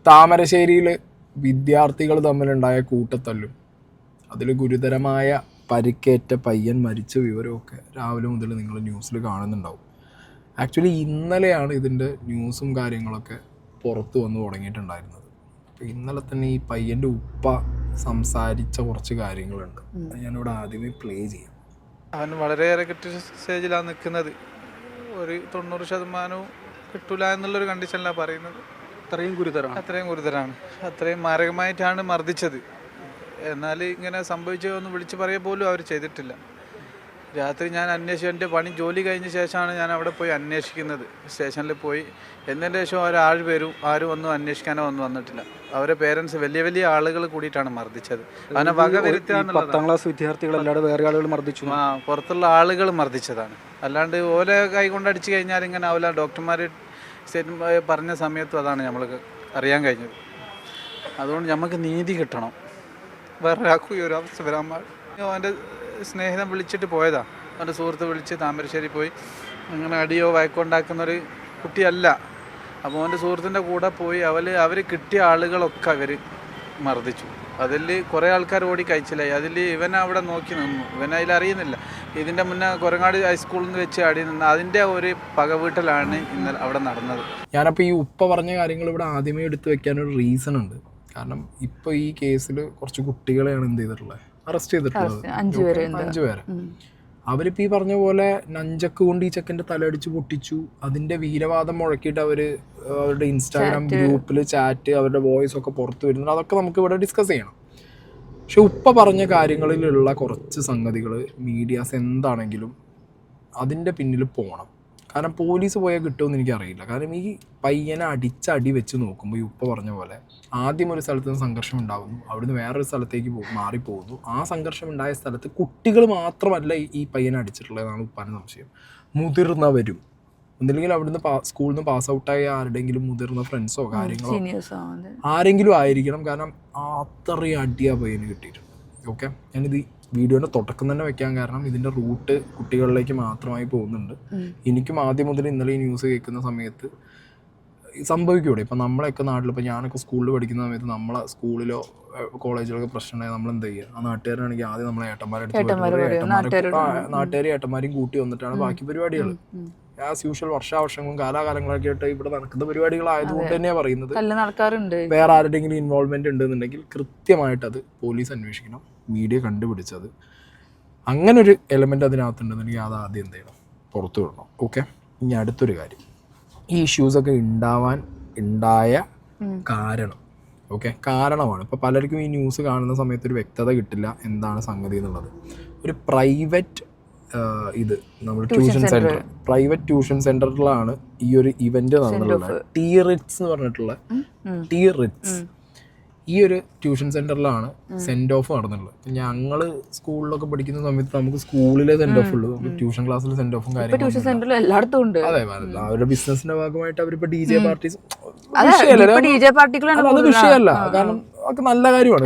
താമരശ്ശേരിയിൽ വിദ്യാർത്ഥികൾ തമ്മിലുണ്ടായ കൂട്ടത്തല്ലും അതിൽ ഗുരുതരമായ പരിക്കേറ്റ പയ്യൻ മരിച്ച വിവരമൊക്കെ രാവിലെ മുതൽ നിങ്ങൾ ന്യൂസിൽ കാണുന്നുണ്ടാവും. ആക്ച്വലി ഇന്നലെയാണ് ഇതിൻ്റെ ന്യൂസും കാര്യങ്ങളൊക്കെ പുറത്ത് വന്ന് തുടങ്ങിയിട്ടുണ്ടായിരുന്നത്. അപ്പോൾ ഇന്നലെ തന്നെ ഈ പയ്യൻ്റെ ഉപ്പ സംസാരിച്ച കുറച്ച് കാര്യങ്ങളുണ്ട്. അത് ഞാനിവിടെ ആദ്യമേ പ്ലേ ചെയ്യാം. അവൻ വളരെയേറെ ക്രിട്ടിക്കൽ സ്റ്റേജിലാണ് നിൽക്കുന്നത്. ഒരു 90% കിട്ടൂല എന്നുള്ളൊരു കണ്ടീഷനിലാണ് പറയുന്നത്. അത്രയും ഗുരുതരമാണ്. അത്രയും മാരകമായിട്ടാണ് മർദ്ദിച്ചത്. എന്നാൽ ഇങ്ങനെ സംഭവിച്ചതൊന്നും വിളിച്ച് പറയുക പോലും അവർ ചെയ്തിട്ടില്ല. രാത്രി ഞാൻ അന്വേഷിച്ചു, എൻ്റെ ജോലി കഴിഞ്ഞ ശേഷമാണ് ഞാൻ അവിടെ പോയി അന്വേഷിക്കുന്നത്. സ്റ്റേഷനിൽ പോയി എന്നതിന് ശേഷം ആരും ഒന്നും അന്വേഷിക്കാനോ വന്നിട്ടില്ല. അവരെ പേരൻസ് വലിയ വലിയ ആളുകൾ കൂടിയിട്ടാണ് മർദ്ദിച്ചത്. അവനെ വകവരുത്തുക. 10ാം ക്ലാസ് വിദ്യാർത്ഥികളല്ലാതെ വേറെ ആളുകൾ മർദ്ദിച്ചു. പുറത്തുള്ള ആളുകൾ മർദ്ദിച്ചതാണ്. അല്ലാണ്ട് ഓല കൈ കൊണ്ട് അടിച്ചു കഴിഞ്ഞാൽ ഇങ്ങനെ ആവില്ല. ഡോക്ടർമാർ പറഞ്ഞ സമയത്തും അതാണ് നമ്മൾക്ക് അറിയാൻ കഴിഞ്ഞത്. അതുകൊണ്ട് നമുക്ക് നീതി കിട്ടണം. വേറെ ഒരാൾക്കും ഈ ഒരു അവസ്ഥ വരാൻ പാടില്ല. അവൻ്റെ സ്നേഹിതൻ വിളിച്ചിട്ട് പോയതാ. അവൻ്റെ സുഹൃത്ത് വിളിച്ച് താമരശ്ശേരി പോയി അങ്ങനെ അടിയോ വഴക്കുണ്ടാക്കുന്നൊരു കുട്ടിയല്ല. അപ്പോൾ അവൻ്റെ സുഹൃത്തിൻ്റെ കൂടെ പോയി അവർ കിട്ടിയ ആളുകളൊക്കെ അവർ മർദ്ദിച്ചു. അതിൽ കുറേ ആൾക്കാർ ഓടി കഴിച്ചില്ലായി. അതിൽ ഇവൻ അവിടെ നോക്കി നിന്നു. ഇവൻ അതിലറിയുന്നില്ല. ഇതിൻ്റെ മുന്നേ കൊരങ്ങാട് ഹൈസ്കൂളിൽ നിന്ന് വെച്ച് അടി നിന്ന് അതിൻ്റെ ഒരു പകവീട്ടലാണ് ഇന്നലെ അവിടെ നടന്നത്. ഞാനപ്പോൾ ഈ ഉപ്പ പറഞ്ഞ കാര്യങ്ങൾ ഇവിടെ ആദ്യമേ എടുത്തു വെക്കാനൊരു റീസൺ ഉണ്ട്. കാരണം ഇപ്പോൾ ഈ കേസിൽ കുറച്ച് കുട്ടികളെയാണ് എന്ത് ചെയ്തിട്ടുള്ളത്, അറസ്റ്റ് ചെയ്തിട്ടുള്ളത്. 5 പേരെ. അവരിപ്പോൾ ഈ പറഞ്ഞ പോലെ നഞ്ചക്ക് കൊണ്ട് ഈ ചെക്കൻ്റെ തലയടിച്ച് പൊട്ടിച്ചു. അതിൻ്റെ വീരവാദം മുഴക്കിയിട്ട് അവരുടെ ഇൻസ്റ്റാഗ്രാം ഗ്രൂപ്പിൽ ചാറ്റ്, അവരുടെ വോയിസ് ഒക്കെ പുറത്തു വരുന്നുണ്ട്. അതൊക്കെ നമുക്ക് ഇവിടെ ഡിസ്കസ് ചെയ്യണം. പക്ഷെ ഉപ്പ പറഞ്ഞ കാര്യങ്ങളിലുള്ള കുറച്ച് സംഗതികൾ മീഡിയാസ് എന്താണെങ്കിലും അതിൻ്റെ പിന്നിൽ പോകണം. കാരണം പോലീസ് പോയാൽ കിട്ടുമെന്ന് എനിക്കറിയില്ല. കാരണം ഈ പയ്യനെ അടി വെച്ച് നോക്കുമ്പോൾ ഈ ഉപ്പ പറഞ്ഞ പോലെ ആദ്യം ഒരു സ്ഥലത്ത് നിന്ന് സംഘർഷം ഉണ്ടാകുന്നു, അവിടുന്ന് വേറൊരു സ്ഥലത്തേക്ക് മാറിപ്പോകുന്നു. ആ സംഘർഷം ഉണ്ടായ സ്ഥലത്ത് കുട്ടികൾ മാത്രമല്ല ഈ പയ്യനെ അടിച്ചിട്ടുള്ളതെന്നാണ് ഉപ്പാൻ്റെ സംശയം. മുതിർന്നവരും ഒന്നില്ലെങ്കിൽ അവിടുന്ന് സ്കൂളിൽ നിന്ന് പാസ് ഔട്ടായ ആരുടെയെങ്കിലും മുതിർന്ന ഫ്രണ്ട്സോ കാര്യങ്ങളോ ആരെങ്കിലും ആയിരിക്കണം. കാരണം അത്രയും അടിയാ പയ്യന് കിട്ടിയിട്ടുണ്ട്. ഓക്കെ, ഞാനിത് വീഡിയോൻ്റെ തുടക്കം തന്നെ വെക്കാൻ കാരണം ഇതിൻ്റെ റൂട്ട് കുട്ടികളിലേക്ക് മാത്രമായി പോകുന്നുണ്ട്. എനിക്കും ആദ്യം മുതൽ ഇന്നലെ ഈ ന്യൂസ് കേൾക്കുന്ന സമയത്ത് സംഭവിക്കൂടെ. ഇപ്പം നമ്മളെയൊക്കെ നാട്ടിൽ, ഇപ്പോൾ ഞാനൊക്കെ സ്കൂളിൽ പഠിക്കുന്ന സമയത്ത് നമ്മളെ സ്കൂളിലോ കോളേജിലൊക്കെ പ്രശ്നം ഉണ്ടായാൽ നമ്മൾ എന്ത് ചെയ്യുക, ആ നാട്ടുകാരാണെങ്കിൽ ആദ്യം നമ്മളെ നാട്ടുകാരും ഏട്ടന്മാരെയും കൂട്ടി വന്നിട്ടാണ് ബാക്കി പരിപാടികൾ. ആസ് യൂഷ്വൽ വർഷാവർഷങ്ങളും കാലാകാലങ്ങളൊക്കെ ആയിട്ട് ഇവിടെ നടക്കുന്ന പരിപാടികളായതുകൊണ്ട് തന്നെയാണ് പറയുന്നത്. വേറെ ആരുടെയെങ്കിലും ഇൻവോൾവ്മെന്റ് ഉണ്ടെന്നുണ്ടെങ്കിൽ കൃത്യമായിട്ട് അത് പോലീസ് അന്വേഷിക്കണം. മീഡിയ കണ്ടുപിടിച്ചത് അങ്ങനെ ഒരു എലമെന്റ് അതിനകത്തുണ്ടെന്നുണ്ടെങ്കിൽ അത് ആദ്യം എന്ത് ചെയ്യണം, പുറത്തു വിടണം. ഓക്കെ, ഇനി അടുത്തൊരു കാര്യം, ഈ ഇഷ്യൂസൊക്കെ ഉണ്ടായ കാരണം. ഓക്കെ, കാരണമാണ്. ഇപ്പോൾ പലർക്കും ഈ ന്യൂസ് കാണുന്ന സമയത്ത് ഒരു വ്യക്തത കിട്ടില്ല എന്താണ് സംഗതി എന്നുള്ളത്. ഒരു പ്രൈവറ്റ് നമ്മൾ പ്രൈവറ്റ് ട്യൂഷൻ സെന്ററിലാണ് ഈ ഒരു ഇവന്റ് നടന്നിട്ടുള്ളത്. ടീറിറ്റ്സ് എന്ന് പറഞ്ഞിട്ടുള്ള ഈ ഒരു ട്യൂഷൻ സെന്ററിലാണ് സെൻഡ് ഓഫ് നടന്നിട്ടുള്ളത്. ഞങ്ങൾ സ്കൂളിലൊക്കെ പഠിക്കുന്ന സമയത്ത് നമുക്ക് സ്കൂളിലെ സെൻഡ് ഓഫ് ഉള്ളൂ, ട്യൂഷൻ ക്ലാസ്സിൽ സെൻഡ് ഓഫും കാര്യങ്ങളും. അതെ, അവരുടെ ബിസിനസിന്റെ ഭാഗമായിട്ട് അവരിപ്പോ DJ പാർട്ടീസ് വിഷയമല്ല. കാരണം അതൊക്കെ നല്ല കാര്യമാണ്.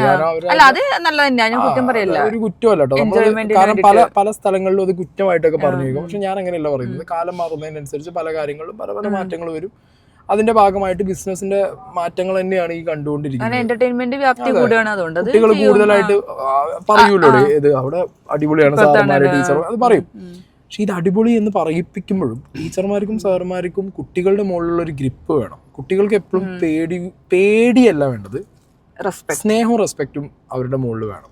ഒരു കുറ്റമല്ല കേട്ടോ. കാരണം പല സ്ഥലങ്ങളിലും അത് കുറ്റമായിട്ടൊക്കെ പറഞ്ഞു കേൾക്കും. പക്ഷെ ഞാൻ അങ്ങനെയല്ല പറയുന്നത്. കാലം മാറുന്നതിനനുസരിച്ച് പല കാര്യങ്ങളിലും പല മാറ്റങ്ങൾ വരും. അതിന്റെ ഭാഗമായിട്ട് ബിസിനസിന്റെ മാറ്റങ്ങൾ തന്നെയാണ് ഈ കണ്ടുകൊണ്ടിരിക്കുന്നത്. കുട്ടികൾ കൂടുതലായിട്ട് പറയൂല്ലോ, ഇത് അവിടെ അടിപൊളിയാണ് സാറന്മാരെ ടീച്ചർ അത് പറയും. പക്ഷെ ഇത് അടിപൊളി എന്ന് പറയിപ്പിക്കുമ്പോഴും ടീച്ചർമാർക്കും സാറന്മാർക്കും കുട്ടികളുടെ മുകളിലുള്ള ഒരു ഗ്രിപ്പ് വേണം. കുട്ടികൾക്ക് എപ്പോഴും പേടിയല്ല വേണ്ടത്, സ്നേഹവും റെസ്പെക്റ്റും അവരുടെ മുകളിൽ വേണം.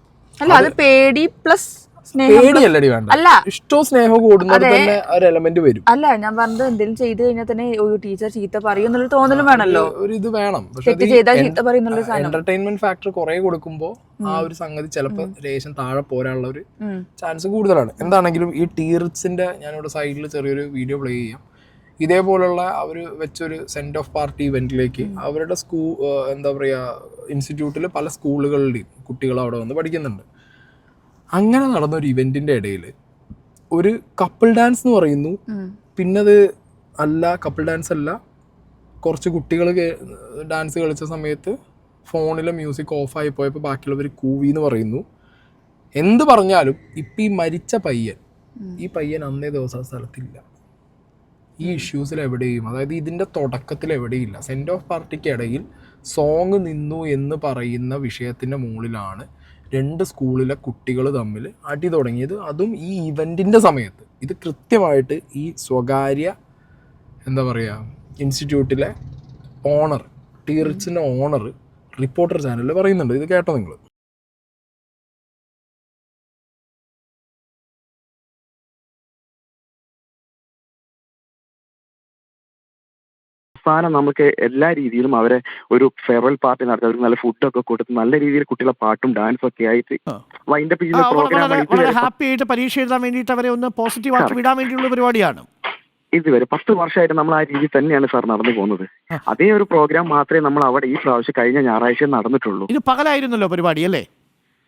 പേടിയല്ലടി വേണ്ട, ഇഷ്ടവും സ്നേഹവും കൂടുന്നത് തന്നെ ഒരു എലമെന്റ് വരും. അല്ല, ഞാൻ പറഞ്ഞത് എന്തെങ്കിലും ചെയ്തു കഴിഞ്ഞാൽ തന്നെ ഒരു ടീച്ചർ ചീത്ത പറയും എന്നുള്ള തോന്നലും വേണമല്ലോ. ഒരു ഇത് വേണം. പക്ഷെ എന്റർടൈൻമെന്റ് ഫാക്ടർ കുറെ കൊടുക്കുമ്പോൾ ആ ഒരു സംഗതി ചിലപ്പോൾ രേഷൻ താഴെ പോരാനുള്ള ഒരു ചാൻസ് കൂടുതലാണ്. എന്താണെങ്കിലും ഈ ടീറിറ്റ്സിന്റെ ഞാനിവിടെ സൈഡിൽ ചെറിയൊരു വീഡിയോ പ്ലേ ചെയ്യാം. ഇതേപോലുള്ള അവർ വെച്ചൊരു സെൻഡ് ഓഫ് പാർട്ടി ഇവന്റിലേക്ക് അവരുടെ എന്താ പറയുക, ഇൻസ്റ്റിറ്റ്യൂട്ടിൽ പല സ്കൂളുകളുടെയും കുട്ടികൾ അവിടെ വന്ന് പഠിക്കുന്നുണ്ട്. അങ്ങനെ നടന്നൊരു ഇവന്റിന്റെ ഇടയിൽ ഒരു കപ്പിൾ ഡാൻസ് എന്ന് പറയുന്നു. പിന്നത് കപ്പിൾ ഡാൻസ് അല്ല, കുറച്ച് കുട്ടികൾ ഡാൻസ് കളിച്ച സമയത്ത് ഫോണിലെ മ്യൂസിക് ഓഫായി പോയപ്പോൾ ബാക്കിയുള്ളവർ കൂവി എന്ന് പറയുന്നു. എന്ത് പറഞ്ഞാലും ഇപ്പം ഈ മരിച്ച ഈ പയ്യൻ അന്നേ ദിവസം സ്ഥലത്തില്ല. ഈ ഇഷ്യൂസിൽ എവിടെയും, അതായത് ഇതിൻ്റെ തുടക്കത്തിൽ എവിടെയില്ല. സെൻഡ് ഓഫ് പാർട്ടിക്ക് ഇടയിൽ സോങ് നിന്നു എന്ന് പറയുന്ന വിഷയത്തിൻ്റെ മുകളിലാണ് 2 സ്കൂളിലെ കുട്ടികൾ തമ്മിൽ അടി തുടങ്ങിയത്. അതും ഈ ഇവൻറ്റിൻ്റെ സമയത്ത്. ഇത് കൃത്യമായിട്ട് ഈ സ്വകാര്യ എന്താ പറയുക ഇൻസ്റ്റിറ്റ്യൂട്ടിലെ ഓണർ, ടീറിച്ചിൻ്റെ ഓണർ റിപ്പോർട്ടർ ചാനലിൽ പറയുന്നുണ്ട്. ഇത് കേട്ടോ നിങ്ങൾ? അവസാനം നമുക്ക് എല്ലാ രീതിയിലും അവരെ ഒരു ഫെയർവെൽ പാർട്ടി നടത്തി അവർക്ക് നല്ല ഫുഡൊക്കെ കൊടുത്ത് നല്ല രീതിയിൽ കുട്ടികളെ പാട്ടും ഡാൻസും ഒക്കെ ആയിട്ട് വൈൻഡപ്പ് ചെയ്യുന്ന പ്രോഗ്രാം ഹാപ്പി ആയിട്ട് പരീക്ഷ എഴുതാൻ വേണ്ടിയിട്ട് അവരെ ഒന്ന് പോസിറ്റീവ് ആക്കി വിടാൻ വേണ്ടിയുള്ള പരിപാടിയാണ്. ഇതുവരെ 10 വർഷമായിട്ട് നമ്മൾ ആ രീതിയിൽ തന്നെയാണ് സാർ നടന്നു പോകുന്നത്. അതേ ഒരു പ്രോഗ്രാം മാത്രമേ നമ്മൾ അവിടെ ഈ പ്രാവശ്യം കഴിഞ്ഞ ഞായറാഴ്ച നടന്നിട്ടുള്ളൂ. ഇത് പകലായിരുന്നല്ലോ പരിപാടി അല്ലേ?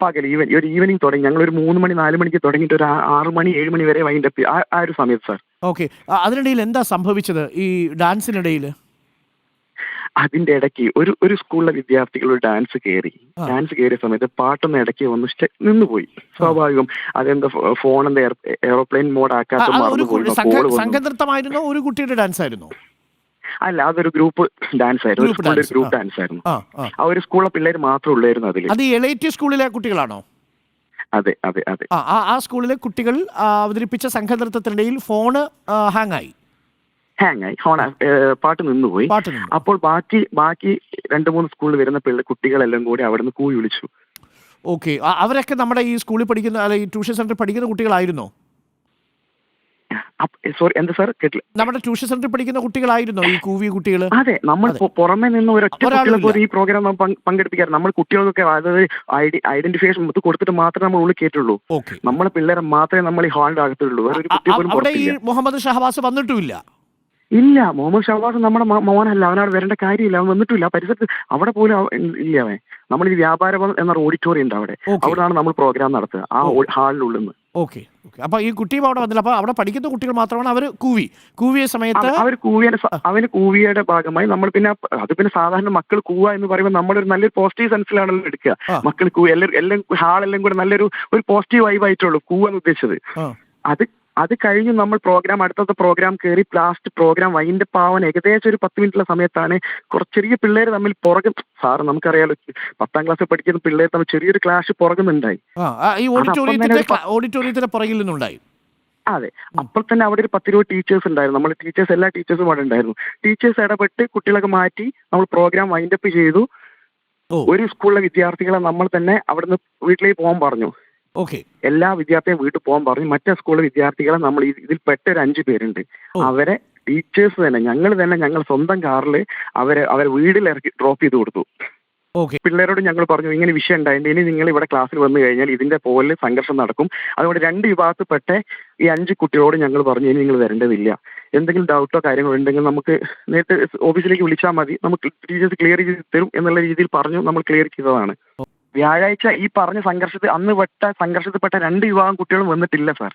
പകൽ ഒരു ഈവനിങ് തുടങ്ങി. ഞങ്ങൾ ഒരു 3 മണി 4 മണിക്ക് തുടങ്ങിയിട്ട് ഒരു 6 മണി 7 മണി വരെ വൈൻഡപ്പ് ആ ഒരു സമയത്ത് സാർ. ഓക്കെ, അതിനിടയിൽ എന്താ സംഭവിച്ചത് ഈ ഡാൻസിനിടയിൽ? അതിന്റെ ഇടയ്ക്ക് ഒരു സ്കൂളിലെ വിദ്യാർത്ഥികൾ ഒരു ഡാൻസ് കയറിയ സമയത്ത് പാട്ടൊന്ന് ഇടയ്ക്ക് വന്ന് നിന്നുപോയി. സ്വാഭാവികം അതെന്താ ഫോണിന്റെ എയറോപ്ലെയിൻ മോഡ് ആക്കാത്ത മറന്നുപോയി. സംഘനൃത്തമായിരുന്നോ ഒരു കുട്ടിയുടെ ഡാൻസ് ആയിരുന്നു? അല്ല, അതൊരു ഗ്രൂപ്പ് ഡാൻസ് ആയിരുന്നു. ഗ്രൂപ്പ് ഡാൻസ് ആയിരുന്നു. ആ ഒരു സ്കൂളിലെ പിള്ളേർ മാത്രമേ ഉള്ളായിരുന്നു അതിൽ. അത് എലൈറ്റ് സ്കൂളിലെ കുട്ടികളാണോ? അതെ അതെ അതെ. ആ സ്കൂളിലെ കുട്ടികൾ അവതരിപ്പിച്ച സംഘനൃത്തത്തിനിടയിൽ ഫോണ് ഹാങ് ആയി, പാട്ട് നിന്നുപോയി. അപ്പോൾ ബാക്കി 2-3 സ്കൂളിൽ വരുന്ന കുട്ടികളെല്ലാം കൂടി അവിടെ നിന്ന് കൂവി വിളിച്ചു. ഓക്കെ, അവരൊക്കെ നമ്മുടെ ഈ സ്കൂളിൽ പഠിക്കുന്ന അല്ലെ ഈ ട്യൂഷൻ സെന്ററിൽ പഠിക്കുന്ന കുട്ടികളായിരുന്നോ? സോറി, എന്താ സാർ കേട്ടില്ല? നമ്മുടെ ട്യൂഷൻ സെന്ററിൽ പഠിക്കുന്ന കുട്ടികളായിരുന്നോ ഈ കൂവി കുട്ടികൾ? അതെ, നമ്മൾ പുറമെ നിന്ന് ഒരൊറ്റ ഈ പ്രോഗ്രാം പങ്കെടുപ്പിക്കാറ്. നമ്മൾ കുട്ടികൾക്കൊക്കെ അതായത് ഐഡന്റിഫിക്കേഷൻ കൊടുത്തിട്ട് മാത്രമേ നമ്മൾ ഉള്ളിൽ കയറ്റുള്ളൂ. നമ്മളെ പിള്ളേരെ മാത്രമേ നമ്മൾ ഈ ഹാളിന്റെ അകത്തുള്ളൂ. അവിടെ ഈ മുഹമ്മദ് ഷഹബാസ് വന്നിട്ടുമില്ല? ഇല്ല, മുഹമ്മദ് ഷഹബാസ് നമ്മുടെ മോനല്ല. അവനവിടെ വരേണ്ട കാര്യമില്ല. അവൻ വന്നിട്ടില്ല. പരിസരത്ത് അവിടെ പോലും ഇല്ല അവൻ. നമ്മൾ ഈ വ്യാപാരം എന്ന ഓഡിറ്റോറിയം ഉണ്ട് അവിടെയാണ് നമ്മൾ പ്രോഗ്രാം നടത്തുക, ആ ഹാളിനുള്ളിൽ നിന്ന്. ഓക്കെ, അപ്പൊ ഈ കുട്ടിയും അവിടെ വന്നില്ല. അപ്പൊ അവിടെ പഠിക്കുന്ന കുട്ടികൾ മാത്രമാണ് അവർ കൂവിയ സമയത്ത് അവന് കൂവിയുടെ ഭാഗമായി നമ്മൾ പിന്നെ സാധാരണ മക്കൾ കൂവ എന്ന് പറയുമ്പോൾ നമ്മളൊരു നല്ലൊരു പോസിറ്റീവ് സെൻസിലാണല്ലോ എടുക്കുക. മക്കൾ എല്ലാം ഹാളെല്ലാം കൂടെ നല്ലൊരു പോസിറ്റീവ് വൈബ് ആയിട്ടുള്ളൂ കൂവെന്ന് ഉദ്ദേശിച്ചത്. അത് കഴിഞ്ഞ് നമ്മൾ അടുത്ത പ്രോഗ്രാം കയറി ലാസ്റ്റ് പ്രോഗ്രാം വൈൻഡപ്പ് ആവാൻ ഏകദേശം ഒരു 10 മിനിറ്റുള്ള സമയത്താണ് കുറച്ച് ചെറിയ പിള്ളേർ തമ്മിൽ സാറ് നമുക്കറിയാലോ 10ാം ക്ലാസ്സിൽ പഠിക്കുന്ന പിള്ളേർ തമ്മിൽ ചെറിയൊരു ക്ലാഷ് പുറകുന്നുണ്ടായി. ഓഡിറ്റോറിയത്തിന്റെ പുറകിൽ നിന്നുണ്ടായി. അതെ, അപ്പോൾ തന്നെ അവിടെ ഒരു 10-20 ടീച്ചേഴ്സ് ഉണ്ടായിരുന്നു. നമ്മൾ എല്ലാ ടീച്ചേഴ്സും അവിടെ ഉണ്ടായിരുന്നു. ടീച്ചേഴ്സ് ഇടപെട്ട് കുട്ടികളൊക്കെ മാറ്റി നമ്മൾ പ്രോഗ്രാം വൈൻഡപ്പ് ചെയ്തു. ഒരു സ്കൂളിലെ വിദ്യാർത്ഥികളെ നമ്മൾ തന്നെ അവിടുന്ന് വീട്ടിലേക്ക് പോകാൻ പറഞ്ഞു. എല്ലാ വിദ്യാർത്ഥിയും വീട്ടിൽ പോകാൻ പറഞ്ഞു. മറ്റേ സ്കൂളിലെ വിദ്യാർത്ഥികളെ നമ്മൾ ഇതിൽ പെട്ട ഒരു 5 പേരുണ്ട്. അവരെ ടീച്ചേഴ്സ് തന്നെ ഞങ്ങൾ സ്വന്തം കാറിൽ അവരെ വീട്ടിൽ ഇറക്കി ഡ്രോപ്പ് ചെയ്ത് കൊടുത്തു. പിള്ളേരോട് ഞങ്ങൾ പറഞ്ഞു, ഇങ്ങനെ വിഷയം ഉണ്ടായിട്ട് ഇനി നിങ്ങൾ ഇവിടെ ക്ലാസ്സിൽ വന്നു കഴിഞ്ഞാൽ ഇതിന്റെ പോലെ സംഘർഷം നടക്കും. അതുകൊണ്ട് 2 വിഭാഗത്തിൽപ്പെട്ട ഈ 5 കുട്ടികളോട് ഞങ്ങൾ പറഞ്ഞു, ഇനി നിങ്ങൾ വരേണ്ടതില്ല. എന്തെങ്കിലും ഡൗട്ടോ കാര്യങ്ങളോ ഉണ്ടെങ്കിൽ നമുക്ക് നേരിട്ട് ഓഫീസിലേക്ക് വിളിച്ചാൽ മതി, നമുക്ക് ടീച്ചേഴ്സ് ക്ലിയർ ചെയ്ത് തരും എന്നുള്ള രീതിയിൽ പറഞ്ഞു. നമ്മൾ ക്ലിയർ ചെയ്തതാണ്. വ്യാഴാഴ്ച ഈ പറഞ്ഞ സംഘർഷത്തിൽപ്പെട്ട 2 വിഭാഗം കുട്ടികളും വന്നിട്ടില്ല സാർ.